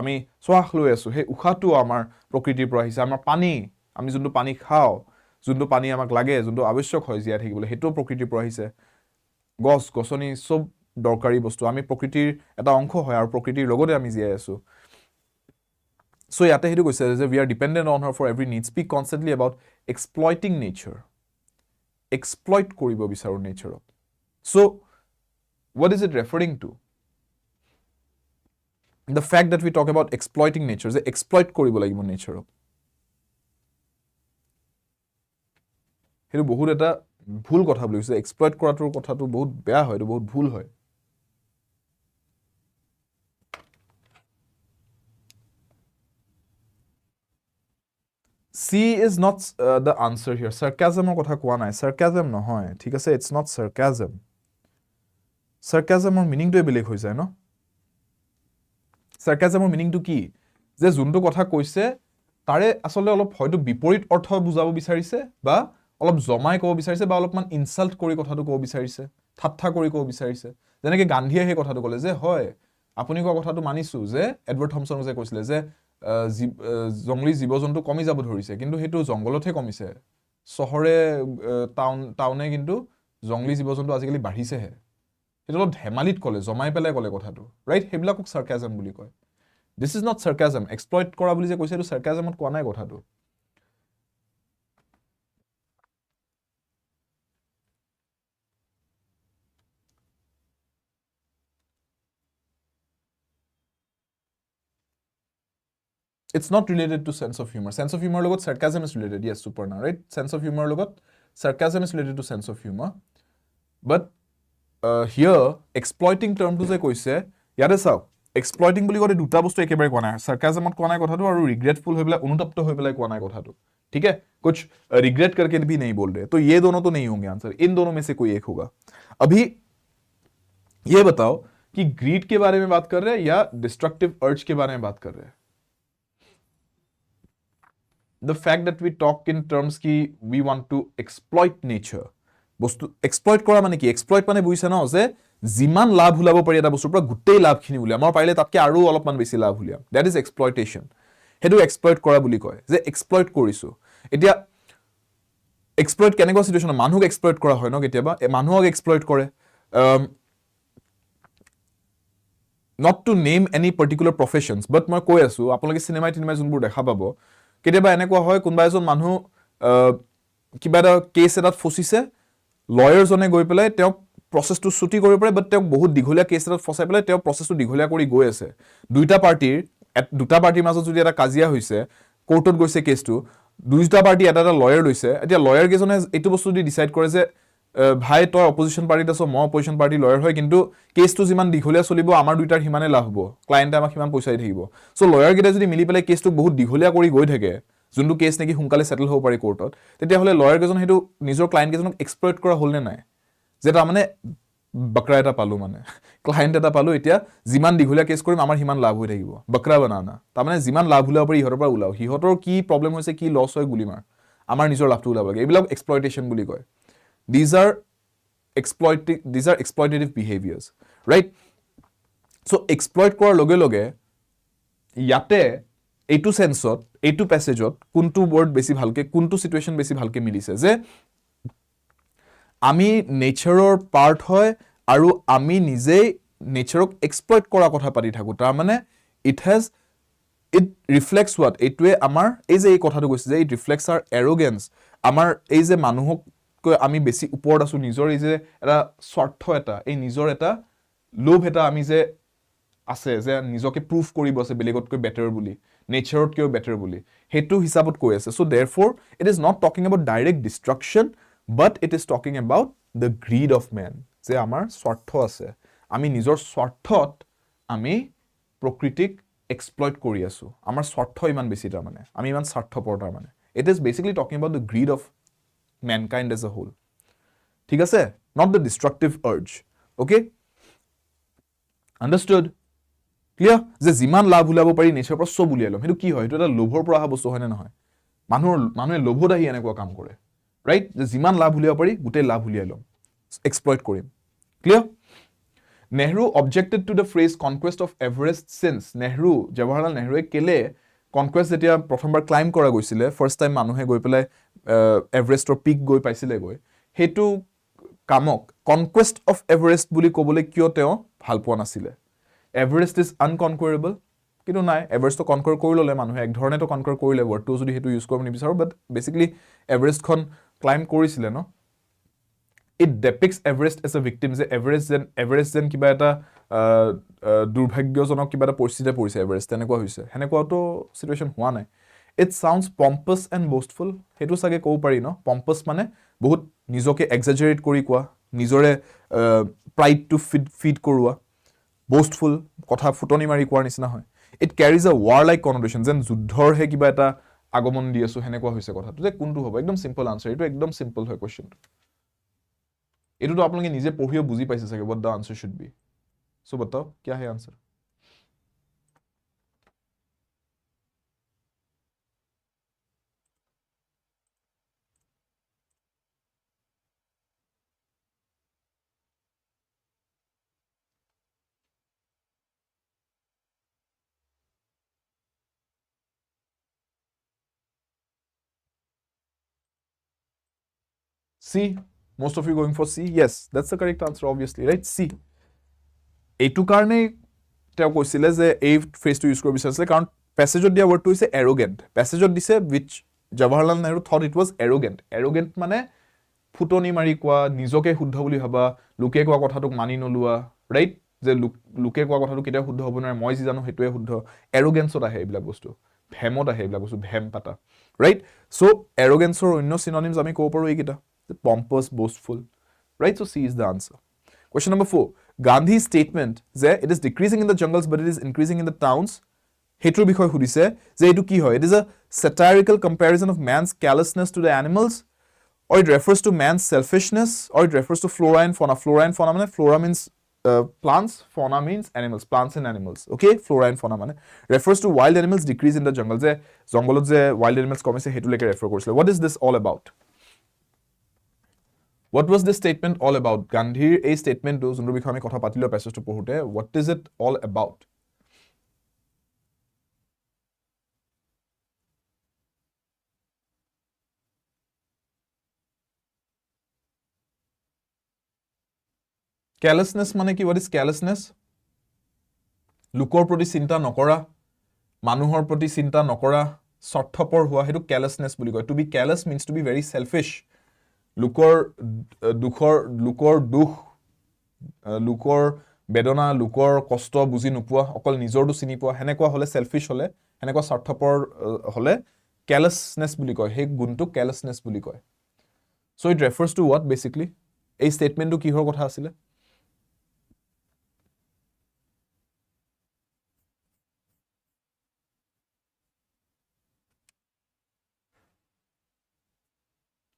আমি শ্বাস লৈ আছো হে উখাটো আমাৰ প্ৰকৃতিৰ পৰা আহিছে আমাৰ পানী আমি যোনটো পানী খাও যোনটো পানী আমাক লাগে যোনটো আৱশ্যক হয় জিয়াই থাকিবলৈ হেটো প্ৰকৃতিৰ পৰা আহিছে গছ গছনি সব দৰকাৰী বস্তু আমি প্ৰকৃতিৰ এটা অংশ হয় আৰু প্ৰকৃতিৰ লগতে আমি জিয়াই আছো So ইয়াতে হেতু কৈছে যে we are dependent on her for every need speak constantly about exploiting nature exploit কৰিব বিচাৰো nature so what is it referring to the fact that we talk about exploiting nature যে exploit কৰিব লাগিব nature হেতু বহুত এটা ভুল কথা বুলি কৈছে exploit কৰাটোৰ কথাটো বহুত বেয়া হয় এটো বহুত ভুল হয় C is not the answer here. Sarcasm or kotha koa nai. Sarcasm no hoy. Thik ase it's not sarcasm. Sarcasm or meaning to beleg hoy jay no. Sarcasm or meaning to ki je junto kotha koise tare asole olop hoyto biporit ortho bujabo bicharise ba olop jomai ko bicharise ba olop man insult kori kotha to ko bicharise thatha kori ko bicharise jeneke gandhiye he kotha to kole je hoy apuni ko kotha to manisu je Edward Thompson je koisile je জংগলী জীবজন্তু কমি যাব ধৰিছে কিন্তু হেতু জংগলতহে কমিছে শহৰে টাউনে কিন্তু জংগলী জীবজন্তু আজিকালি বাঢ়িছে হে হেতু ধেমালিত কলে জমাই পেলাই কলে কথাটো ৰাইট হেবিলাকক সাৰ্কাজম বুলি কয় দিস ইজ নট সাৰ্কাজম এক্সপ্লইট কৰা বুলি যে কৈছে এটো সাৰ্কাজমত কোৱা নাই কথাটো It's not related to sense of humor. Sense of humor logot sarcasm is related. Yes, Suparna, right? Sense of humor logot sarcasm is related to sense of humor. But here, exploiting term to je koise, yare sao, exploiting boli kore duta bostu ekebare koa nai. Sarcasm ot koa nai kotha to aru regretful hoi belai unutapto hoi belai koa nai kotha to. ठीक है कुछ regret करके भी नहीं बोल रहे तो ये दोनों तो नहीं होंगे आंसर इन दोनों में से कोई एक होगा अभी ये बताओ कि greed के बारे में बात कर रहे हैं या destructive urge के बारे में बात कर रहे हैं the fact that we talk in terms ki we want to exploit nature bostu exploit kora mane ki exploit mane buise na je jiman labh hulabo pari eta bostur pura gutei labh khini buli amar parile tatke aru olopman beshi labh huliam that is exploitation hedu exploit kora buli koy je exploit korisu etia exploit keneko situation manhuk exploit kora hoy no ketiaba manhuk exploit kore not to name any particular professions but moi koi asu apologe cinema junbur dekha pabo কেতিয়াবা এনেকুৱা হয় কোনবা এজন মানুহ কিবা এটা case এটাত ফসিছে lower জনে গৈ পেলাই তেওঁ প্ৰসেসটো ছুটি কৰিব পাৰে বাট তেওঁ বহুত দীঘলীয়া কেস এটাত ফসাই পেলাই তেওঁ প্ৰসেসটো দীঘলীয়া কৰি গৈ আছে দুটা পাৰ্টিৰ মাজত যদি এটা কাজিয়া হৈছে কোৰ্টত গৈছে কেসটো দুটা পাৰ্টি এটা লয়াৰ লৈছে এতিয়া লয়াৰ কেজনে এইটো বস্তু দি ডিসাইড কৰে যে ভাই তই অপজিশন পাৰ্টিত আছো মই অপজিশন পাৰ্টি লয়াৰ হয় কিন্তু কেসটো যিমান দীঘলীয়া চলিব আমাৰ দুইটাৰ হিমানে লাভ হ'ব ক্লায়েন্টে আমাক হিমান পইচা দি থাকিব সো লয়াৰ গিটা যদি মিলি পেলাই কেসটো বহুত দীঘলীয়া কৰি গৈ থাকে যোনটো কেস নেকি হুনকালে সেটেল হ'ব পাৰি কোৰ্টত তেতিয়া হলে লয়াৰ কেজন হেতু নিজৰ ক্লায়েন্ট কেজনক এক্সপ্লইট কৰা হল নে নাই যেটা মানে বকৰা এটা পালো মানে ক্লায়েন্ট এটা পালো এতিয়া যিমান দীঘলীয়া কেস কৰিম আমাৰ হিমান লাভ হৈ থাকিব বকৰা বানানা তাৰ মানে যিমান লাভ ওলাব পাৰি ইহতৰ পৰা ওলাও হিহতৰ কি প্ৰবলেম হৈছে কি লছ হয় গুলি মাৰ আমাৰ নিজৰ লাভটো ওলাব লাগে এইবিলাক এক্সপ্লইটেশন বুলি কয় These are exploitative behaviors, right? So exploit কৰাৰ লগে লগে ইয়াতে এইটো সেন্সত এইটো প্যাসেজত কোনটো ওয়াৰ্ড বেশি ভালকে কোনটো সিচুয়েশন বেশি ভালকে মিলিছে যে আমি নেচাৰৰ পাৰ্ট হয় আৰু আমি নিজেই নেচাৰক এক্সপ্লইট কৰা কথা পাতি থাকো তাৰ মানে it reflects what এইটোৱে আমাৰ এই যে এই কথাটো কৈছে যে it reflects our arrogance আমাৰ এই যে মানুহক আমি বেছি ওপৰত আছো নিজৰ এই যে এটা স্বাৰ্থ এটা এই নিজৰ এটা লোভ এটা আমি যে আছে যে নিজকে প্ৰুফ কৰিব আছে বেলেগতকৈ বেটাৰ বুলি নেচাৰতকৈ বেটাৰ বুলি হেতু হিচাপত কৈ আছে so therefore it is not talking about direct destruction but it is talking about the greed of man যে আমাৰ স্বাৰ্থ আছে আমি নিজৰ স্বাৰ্থত আমি প্ৰকৃতিক exploit কৰি আছো আমাৰ স্বাৰ্থ ইমান বেছি তাৰ মানে আমি ইমান স্বাৰ্থপৰ তাৰ মানে it is basically talking about the greed of mankind as a whole ঠিক আছে not the destructive urge okay understood clear যে জিমান লাভ উলাব পাৰি নেচাৰৰ পৰা সব উলিয়াই লম হেতু কি হয় হেতু এটা লোভৰ পৰা অহা বস্তু হয় না নহয় মানুহে লোভত আহি এনেকুৱা কাম কৰে ৰাইট যে জিমান লাভ উলিয়াব পাৰি গুটে লাভ উলিয়াই লম এক্সপ্লইট কৰিম clear Nehru objected to the phrase conquest of Everest since Jawaharlal Nehru kele conquest jetia prothombar climb kora goisile first time manuhe goi pelai Everest or peak goi paisile goi hetu kamok conquest of Everest buli kobole kyo teo bhal poa nasile Everest is unconquerable কিন্তু নাই Everest তো কনকোৰ কৰি ললে মানুহে এক ধৰণে তো কনকোৰ কৰিলে ওয়াৰ্ডটো যদি হেতু ইউজ কৰিব নিবিচাৰো বাট বেসিক্যালি এভাৰেষ্ট খন ক্লাইম কৰিছিলে ন it depicts Everest as a victim যে Everest যেন কিবা এটা দুৰ্ভাগ্যজনক কিবা এটা পৰিস্থিতিতে পৰিছে Everest তেনেকুৱা হৈছে হেনেকুৱাটো সিচুৱেশন হোৱা নাই it sounds pompous and boastful হেতু সাগে কও পাৰি ন pompous মানে বহুত নিজকে exaggerate কৰি কোৱা নিজৰে pride to feed কৰোৱা boastful কথা ফুটনি মাৰি কোৱাৰ নিচিনা হয় it carries a warlike connotation যেন যুদ্ধৰ হে কিবা এটা আগমন দি আছো হেনেকুৱা হৈছে কথাটো যে কোনটো হ'ব একদম সিম্পল আনসাৰ এটো একদম সিম্পল হয় কোৱেশ্চনটো এটো তো আপোনালোকে নিজে পঢ়িও বুজি পাইছে চাগে what the answer should be so बताओ क्या है answer C most of you going for C yes that's the correct answer obviously right C এইটো কাৰণে তেও কৈছিলে যে এই ফ্ৰেজটো ইউজ কৰিব বিচাৰিছিলে কাৰণ প্যাসেজত দিয়া ওয়াৰ্ডটো হৈছে arrogant প্যাসেজত দিছে which Jawaharlal Nehru thought it was arrogant মানে ফুটনি মাৰি কোৱা নিজকে শুদ্ধ বুলি ভাবা লোকে কোৱা কথাটোক মানি নলুৱা ৰাইট যে লোকে কোৱা কথাটো কেতিয়া শুদ্ধ হ'ব নোৱাৰে মই যি জানো হেতুৱে শুদ্ধ arroganceত আহে এইবিলাক বস্তু ভেমত আহে এইবিলাক বস্তু ভেম পাতা ৰাইট সো arroganceৰ অন্য synonyms আমি ক'ব পাৰো এইকিটা pompous boastful right so C is the answer question number 4 Gandhi's statement that it is decreasing in the jungles but it is increasing in the towns hetur bikhoy hudise je etu ki hoy it is a satirical comparison of man's callousness to the animals or it refers to man's selfishness or it refers to flora and fauna mane flora means plants fauna means animals plants and animals okay flora and fauna mane refers to wild animals decrease in the jungle je jongolot je wild animals komise hetu leke refer korisile what is this all about What was this statement all about? Gandhir a statement to junru bikhoy ami kotha patilo passage to pohute what is it all about? Carelessness mane ki what is carelessness? Lukor proti chinta nokora manuhor proti chinta nokora স্বাৰ্থপৰ হোৱা হেতু carelessness বুলি কয় to be careless means to be very selfish লুকৰ দুখ লুকৰ বেদনা লুকৰ কষ্ট বুজি নোপোৱা অকল নিজৰটো চিনি পোৱা হেনেকুৱা হলে সেলফিশ হলে হেনেকুৱা স্বাৰ্থপৰ হলে carelessness বুলি কয় হে গুণটো carelessness বুলি কয় so it refers to what basically এই স্টেটমেন্টটো কিহৰ কথা আছিল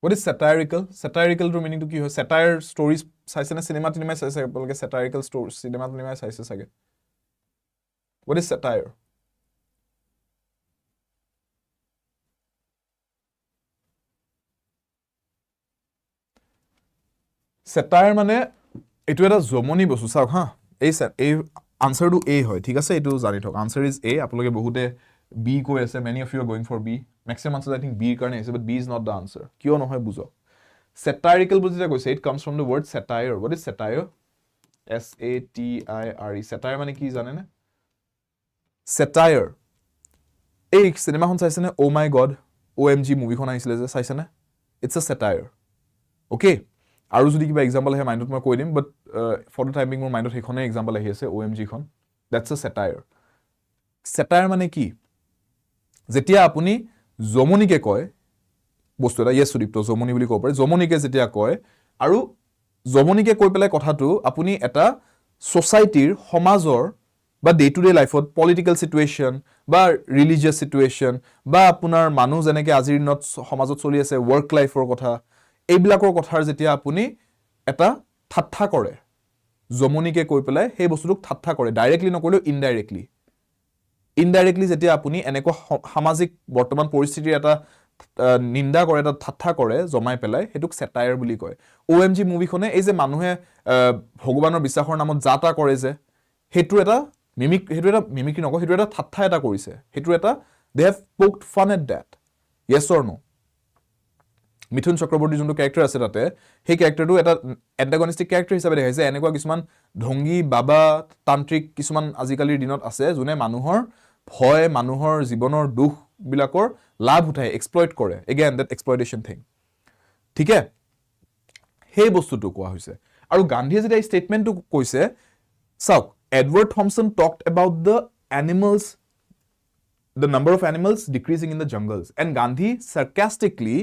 What is satirical? Satirical to meaning to ki hoy satire stories saise na cinema saise bolke satirical stories cinema saise sage What is satire? satire মানে এইটো এটা জমনি বস্তু চাওক হা এই আনসাৰটো A হয় ঠিক আছে এইটো জানি থক আনসাৰ ইজ A আপোনালোকে বহুতে B কৈ আছে many of you are going for B maximum answers I think B ৰ কাৰণে আছে but B is not the answer কিয় নহয় বুজক satirical বুলি যেটা কৈছে it comes from the word satire what is satire SATIRE satire মানে কি জানে না satire এই সিনেমাখন চাইছে না oh my god OMG মুভিখন আহিছিলে যে চাইছে না it's a satire okay আৰু যদি কিবা এক্সাম্পল আহে মাইণ্ডত মই কৈ দিম বাট ফৰ দ্য টাইমিং মোৰ মাইণ্ডত সেইখনে এক্সাম্পল আহি আছে OMG খন দ্যাটস আ satire satire মানে কি যেতিয়া আপুনি জমনিকে কয় বস্তু এটা ইয়েস সুদীপ্ত জমনি বুলি কব পাৰে জমনিকে যেতিয়া কয় আৰু জমনিকে কৈ পেলাই কথাটো আপুনি এটা সোসাইটিৰ সমাজৰ বা ডে টু ডে লাইফত পলিটিক্যাল সিচুৱেশন বা ৰিলিজিয়াছ সিচুৱেশন বা আপোনাৰ মানুহ যেনেকে আজিৰ দিনত সমাজত চলি আছে ওয়াৰ্ক লাইফৰ কথা এইবিলাকৰ কথাৰ যেতিয়া আপুনি এটা ঠাট্টা কৰে জমনিকে কৈ পেলাই সেই বস্তুটোক ঠাট্টা কৰে ডাইৰেক্টলি নকৰিলেও ইনডাইৰেক্টলি যেতিয়া আপুনি এনেকুৱা সামাজিক বৰ্তমান পৰিস্থিতিৰ এটা নিন্দা কৰে এটা ঠাট্টা কৰে জমাই পেলাই হেতুক satire বুলি কয় OMG মুভিখনে এই যে মানুহে ভগৱানৰ বিশ্বাসৰ নামত জাতা কৰে যে হেতু এটা মিমিক্ৰি নকয় হেতু এটা ঠাট্টা এটা কৰিছে হেতু এটা they have poked fun at that yes or no মিথুন চক্ৰৱৰ্তী যোনটো ক্যাৰেক্টাৰ আছে তাতে সেই ক্যাৰেক্টাৰটো এটা এন্টাগনিস্টিক ক্যাৰেক্টাৰ হিচাপে দেখাইছে এনেকুৱা কিছুমান ঢংগী বাবা তান্ত্ৰিক কিছুমান আজিকালিৰ দিনত আছে যোনে মানুহৰ ভয় মানুহৰ জীৱনৰ দুখ বিলাকৰ লাভ উঠায় এক্সপ্লইট কৰে এগেইন দ্যাট এক্সপ্লইটেশন থিং ঠিক আছে সেই বস্তুটো কোৱা হৈছে আৰু গান্ধীয়ে যেতিয়া এই ষ্টেটমেন্টটো কৈছে চাওক Edward Thomson talked about the animals the number of animals decreasing in the jungles and Gandhi sarcastically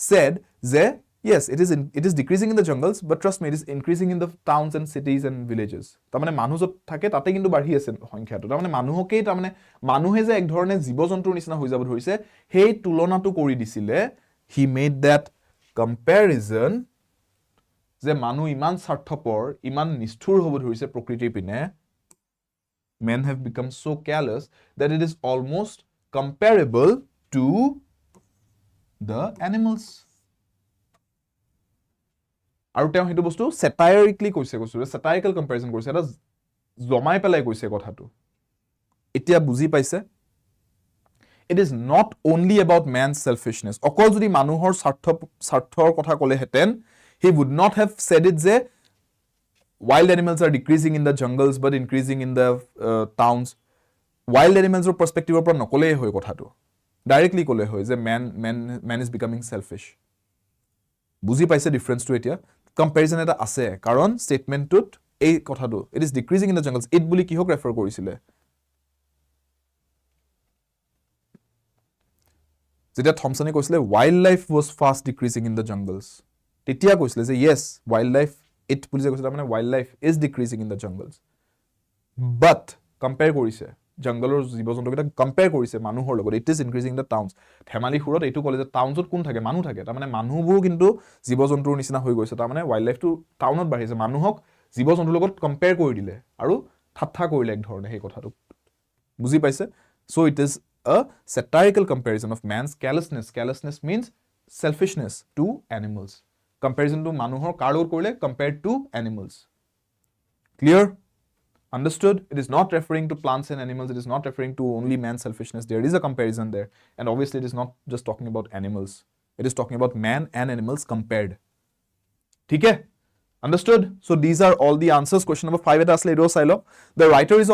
said that yes it is decreasing in the jungles but trust me it is increasing in the towns and cities and villages ta mane manu jot thake tate kintu badhi ase সংখ্যা to ta mane manuhoke ta mane manuhe je ek dhorone jibo jontur nisina hoi jabo dhorise hei tulona tu kori disile he made that comparison je manu iman sarthopor iman nishthur hobo dhorise prokriti pine men have become so careless that it is almost comparable to the animals আৰু তেওঁ হেতু বস্তু satirically কৈছে satirical comparison কৰিছে এটা জমাই পেলাই কৈছে কথাটো এতিয়া বুজি পাইছে it is not only about man's selfishness অকল যদি মানুহৰ স্বাৰ্থৰ কথা কলে হেতেন he would not have said it যে wild animals are decreasing in the jungles but increasing in the towns wild animals or perspective পৰা নকলে হয় কথাটো directly কলে হয় যে man is becoming selfish বুজি পাইছে ডিফাৰেন্স টু এতিয়া কম্পেৰিজন এটা আছে কাৰণ ষ্টেটমেন্টটোত এই কথাটো it is decreasing in the jungles it বুলি কিহক ৰেফাৰ কৰিছিলে যেতিয়া থমসনে কৈছিলে wild life was fast decreasing in the jungles তেতিয়া কৈছিলে যে yes wild life it বুলি কৈছিলে মানে wild life is decreasing in the jungles but compare কৰিছে জংগলৰ জীৱ-জন্তুকেইটা কম্পেয়াৰ কৰিছে মানুহৰ লগত it is increasing the towns ধেমালি খুৰত এইটো কলে যে টাউনত কোন থাকে মানুহ থাকে তাৰ মানে মানুহবোৰ কিন্তু জীৱ-জন্তুৰ নিচিনা হৈ গৈছে তাৰ মানে ওয়াইল্ড লাইফটো টাউনত বাঢ়িছে মানুহক জীৱ-জন্তুৰ লগত কম্পেয়াৰ কৰি দিলে আৰু ঠাট্টা কৰিলে এক ধৰণে সেই কথাটো বুজি পাইছে so it is a satirical comparison of man's carelessness means selfishness to animals comparison to মানুহৰ কাৰ লগত কৰিলে compared to animals clear understood it is not referring to plants and animals it is not referring to only man's selfishness there is a comparison there and obviously it is not just talking about animals it is talking about man and animals compared theek hai understood so these are all the answers question number 5 eta asle edo sailo the writer is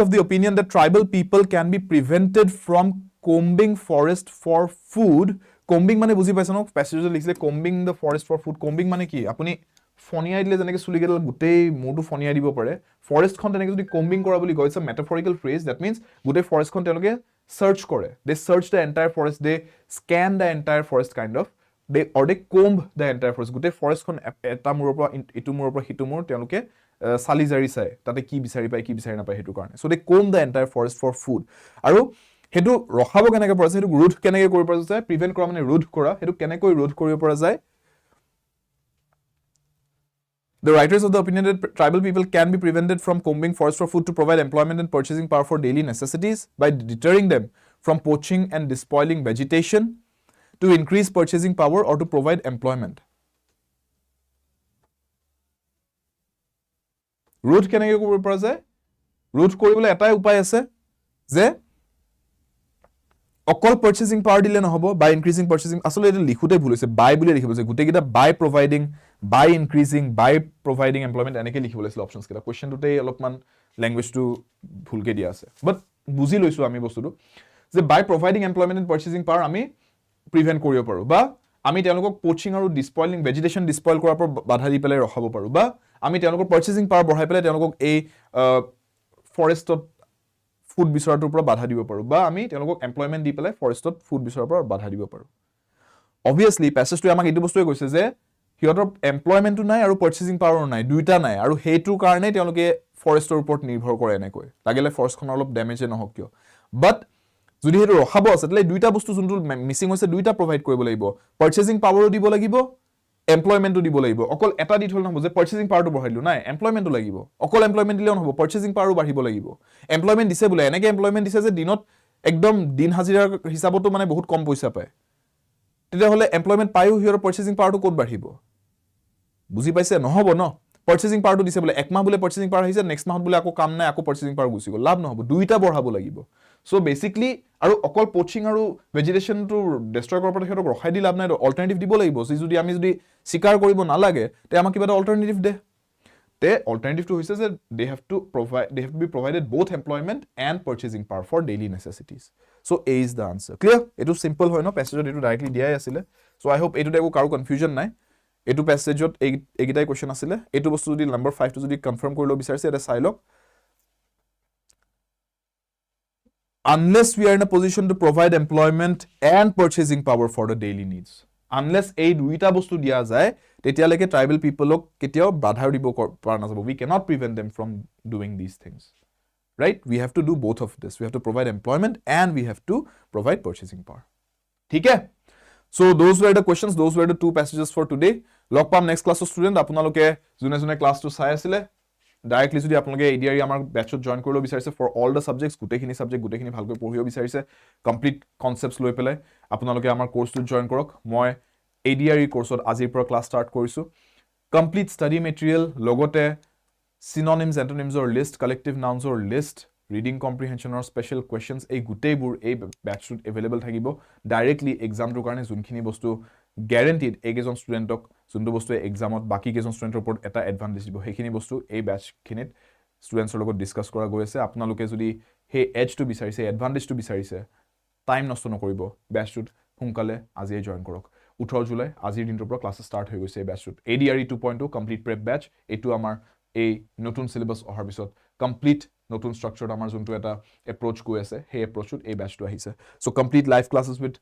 of the opinion that tribal people can be prevented from combing forest for food combing mane buji paisa no passage likhile combing the forest for food combing mane ki apuni ফনিয়াই দিলে যেনেকে চুলি গেল গুটেই মুটো ফনিয়াই দিব পাৰে forest খন তেনেকে যদি combing কৰা বুলি কয় it's a metaphorical phrase that means গুটেই ফৰেষ্ট খন তেওঁলোকে সাৰ্চ কৰে they search the entire forest they scan the entire forest kind of they comb the entire forest গুটেই ফৰেষ্ট খন এটা মূৰৰ পৰা ইটো মূৰৰ পৰা হিটো মূৰ তেওঁলোকে সালি জাৰি চাই তাতে কি বিচাৰি পায় কি বিচাৰি নাপায় হেতু কাৰণে so they comb the entire forest for food আৰু হেতু ৰখাব কেনেকৈ পৰা যায় হেতু ৰোধ কেনেকৈ কৰিব পৰা যায় প্ৰিভেন্ট কৰা মানে ৰোধ কৰা হেতু কেনেকৈ ৰোধ কৰিব পৰা যায় The writers of the opinion that tribal people can be prevented from combing forest for food to provide employment and purchasing power for daily necessities by deterring them from poaching and despoiling vegetation, to increase purchasing power or to provide employment. ৰোধ কেনেকৈ কৰিব পৰা যায় ৰোধ কৰিবলৈ এটাই উপায় আছে যে অকল পাৰ্চেজিং পাৱাৰ দিলে নহব বাই ইনক্ৰিজিং পাৰ্চেজিং আসলে এটা লিখোতে ভুল হৈছে বাই বুলি লিখিব আছে গুটেকিটা বাই প্ৰভাইডিং বাই ইনক্ৰিজিং বাই প্ৰভাইডিং এমপ্লয়মেন্ট এনেকৈ লিখিব লাগিছিল অপচনছ কেইটা কোৱেশ্চনটোতে অলপমান ল্যাঙ্গুৱেজটো ভুলকে দিয়া আছে বাট বুজি লৈছো আমি বস্তুটো যে by providing employment and purchasing power আমি প্ৰিভেন্ট কৰিব পাৰো বা আমি তেওঁলোকক পোচিং আৰু ডিস্পয়লিং ভেজিটেশন ডিস্পয়ল কৰাৰ পৰা বাধা দি পেলাই ৰখাব পাৰো বা আমি তেওঁলোকৰ পাৰ্চেজিং পাৱাৰ বঢ়াই পেলাই তেওঁলোকক এই ফৰেষ্টত ফুড বিচৰাটোৰ পৰা বাধা দিব পাৰো বা আমি তেওঁলোকক এমপ্লয়মেন্ট দি পেলাই ফৰেষ্টত ফুড বিচৰাৰ পৰা বাধা দিব পাৰো অবভিয়াছলি প্যাসেজটো আমাক এইটো বস্তুৱে কৈছে যে হিয়তৰ এমপ্লয়মেন্টটো নাই আৰু পাৰ্চেজিং পাৱাৰো নাই দুইটা নাই আৰু হেইটোৰ কাৰণে তেওঁলোকে ফৰেষ্টৰ ওপৰত নিৰ্ভৰ কৰে এনেকৈ লাগিলে ফৰেষ্টখনৰ অলপ ড্যামেজে নহওক কিয় বাট যদি হেটো ৰখাব আছে তাহলে দুইটা বস্তু যোনটো মিসিং হৈছে দুইটা প্ৰভাইড কৰিব লাগিব পাৰ্চেজিং পাৱাৰো দিব লাগিব এমপ্লয়মেন্টটো দিব লাগিব অকল এটা দি থল নহব যে পাৰ্চেজিং পাৱাৰটো বঢ়াইলো নাই এমপ্লয়মেন্টটো লাগিব অকল এমপ্লয়মেন্ট দিলেও নহব পাৰ্চেজিং পাৱাৰো বাঢ়িব লাগিব এমপ্লয়মেন্ট দিছে বুলে এনেকে এমপ্লয়মেন্ট দিছে যে দিনত একদম দিন হাজিৰাৰ হিচাপতো মানে বহুত কম পইচা পায় তেতিয়া হলে এমপ্লয়মেন্ট পায়ও হিয়ৰ পাৰ্চেজিং পাৱাৰটো ক'ত বাঢ়িব বুজি পাইছে নহব ন পাৰ্চেজিং পাৱাৰটো দিছে বুলে একমাহ বুলে পাৰ্চেজিং পাৱাৰ আহিছে নেক্সট মাহত বুলে আকৌ কাম নাই আকৌ পাৰ্চেজিং পাৱাৰ গুচি গ'ল লাভ নহব দুইটা বঢ়াব লাগিব সো বেসিক্যালি আৰু অকল পোচিং আৰু ভেজিটেশনটো ডেস্ট্ৰয় কৰাৰ পৰা হেতক ৰখাই দি লাভ নাই অল্টাৰনেটিভ দিব লাগিব যদি আমি যদি স্বীকাৰ কৰিব নালাগে তে আমাক কিবা এটা অল্টাৰনেটিভ দে তে অল্টাৰনেটিভটো হৈছে যে they have to be provided both employment and purchasing power for daily necessities so A is the answer clear এটো সিম্পল হয় ন প্যাসেজত এটো ডাইৰেক্টলি দিয়াই আছিল so I hope এটো কাৰো কনফিউজন নাই এটো প্যাসেজত এইগিটাই কোৱেশ্চন আছিল এটো বস্তু যদি নম্বৰ 5 টো যদি কনফাৰ্ম কৰিব বিচাৰিছে এটা চাই লওক unless we are in a position to provide employment and purchasing power for the daily needs unless এই দুইটা বস্তু দিয়া যায় তেতিয়ালৈকে ট্ৰাইবেল পিপলক কেতিয়াও বাধা দিব পৰা নাযাব we cannot prevent them from doing these things right we have to do both of this we have to provide employment and we have to provide purchasing power ঠিক আছে so those were the questions those were the two passages for today লগ পাম next class student আপোনালোকে জুনে জুনে class টো চাই আছিলে directly যদি আপোনালোকে ADRE আমাৰ ব্যাচত জয়েন কৰিব বিচাৰিছে ফৰ অল দ্য সাবজেক্টস গুটেখিনি সাবজেক্ট গুটেখিনি ভালকৈ পঢ়িব বিচাৰিছে কমপ্লিট কনসেপ্টস লৈ পেলাই আপোনালোকে আমাৰ কোৰ্সটো জয়েন কৰক মই ADRE কোৰ্সত আজিৰ পৰা ক্লাস ষ্টাৰ্ট কৰিছো কমপ্লিট ষ্টাডি মেটেৰিয়েল লগতে synonyms antonyms list collective nouns list reading comprehension special questions এই গুটেইবোৰ এই ব্যাচত अवेलेबल থাকিব ডাইৰেক্টলি এক্সামটোৰ কাৰণে যোনখিনি বস্তু guaranteed একেজন ষ্টুডেন্টক যোনটো বস্তু এক্সামত বাকি কেজন ষ্টুডেন্টৰ ওপৰত এটা এডভান্টেজ দিব সেইখিনি বস্তু এই ব্যাচ খিনিত ষ্টুডেন্টছৰ লগত ডিসকাস কৰা গৈ আছে আপোনালোকে যদি হে এজটো বিচাৰিছে এডভান্টেজটো বিচাৰিছে টাইম নষ্ট নকৰিব ব্যাচটোত সোনকালে আজি জয়েন কৰক 18 জুলাই আজিৰ দিনটোৰ পৰা ক্লাছ ষ্টাৰ্ট হৈ গৈছে এই ব্যাচটোত ADRE 2.2 কমপ্লিট প্ৰেপ ব্যাচ এটো আমাৰ এই নতুন সিলেবাস অহাৰ পিছত কমপ্লিট নতুন স্ট্ৰাকচাৰত আমাৰ যোনটো এটা এপ্ৰোচ গৈ আছে সেই এপ্ৰোচত এই ব্যাচটো আহিছে so complete live classes with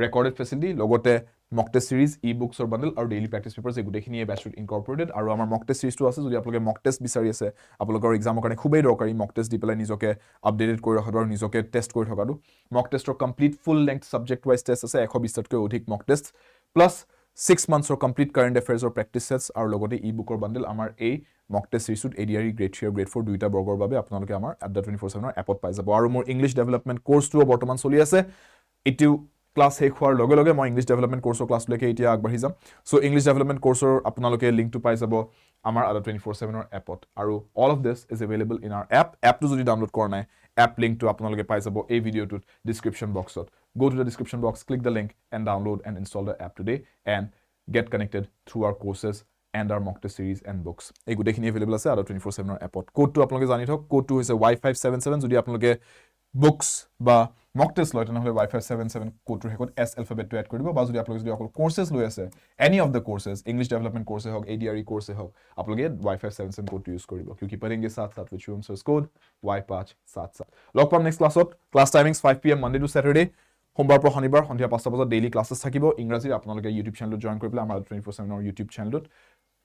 recorded facility লগতে mock test series e-books or bundle আৰু daily practice papers এই গুটেখিনি এই ব্যাচত incorporated আৰু আমাৰ mock test series টো আছে যদি আপোনালোকে mock test বিচাৰি আছে আপোনালোকৰ এক্সামৰ কাৰণে খুবেই দৰকাৰী mock test দি পেলাই নিজকে আপডেটেড কৰি ৰখাটো আৰু নিজকে টেষ্ট কৰি থকাটো mock testৰ complete full length subject wise test আছে 120 তকৈ অধিক mock test plus 6 months or complete current affairs or practice sets আৰু লগতে e-book or bundle আমাৰ এই mock test series ত ADRE grade 3 আৰু grade 4 দুইটা বৰ্গৰ বাবে আপোনালোকে আমাৰ @24/7 ৰ এপত পাই যাব আৰু মোৰ ইংলিশ ডেভেলপমেন্ট কোৰ্সটো বৰ্তমান চলি আছে ইটো ক্লাস শেষ হোৱাৰ লগে লগে মই ইংলিশ ডেভেলপমেন্ট কোৰ্সৰ ক্লাস লৈকে এতিয়া আগবাঢ়ি যাম সো ইংলিশ ডেভেলপমেন্ট কোৰ্সৰ আপোনালোকে লিংকটো পাই যাব আমাৰ @24/7 ৰ এপত আৰু all of this is available in our app টো যদি ডাউনলোড কৰা নাই app link to আপোনালোকে পাই যাব এই ভিডিওটোত description boxত go to the description box click the link and download and install the app today and get connected through our courses and our mock test series and books এই গুটেখিনি available আছে @24/7 ৰ এপত কোডটো আপোনালোকে জানি থক কোডটো হৈছে y577 যদি আপোনালোকে books বা mock test লয় তেনেহলে y577 কোডটোৰ হেকত s alphabetটো এড কৰি দিব বা যদি আপোনালোকে যদি অকল কোৰ্সেস লৈ আছে any of the courses english development course হওক ADRE course হওক আপোনালোকে y577 কোডটো ইউজ কৰিব क्योंकि पढ़ेंगे साथ साथ with Shubham Sir's code y577 লগ পাম নেক্সট ক্লাছত class timings 5 pm Monday to Saturday সোমবাৰ পৰা শনিবাৰ সন্ধিয়া 5টা বজাত ডেইলি ক্লাसेস থাকিব ইংৰাজীৰ আপোনালোকে ইউটিউব চেনেলত জয়েন কৰি পেলাই আমাৰ 24/7 ৰ ইউটিউব চেনেলত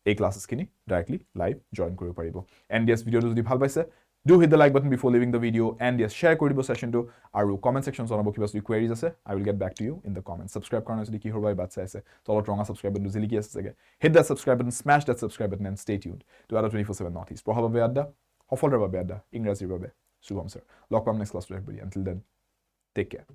এই ক্লাছেসখিনি ডাইৰেক্টলি লাইভ জয়েন কৰিব পাৰিব এণ্ড yes ভিডিওটো যদি ভাল পাইছে do hit the like button before leaving the video and yes share kori dibo session to aru comment section jonabo kiba যদি queries ase I will get back to you in the comments subscribe karone jodi ki horbai bat ase tolo ronga subscribe button ziliki ase sage hit that subscribe button smash that subscribe button and stay tuned to @24/7 Northeast pohaba be adda hofol raba be adda ingrazir babe Shubham Sir log pam next class to everybody until then take care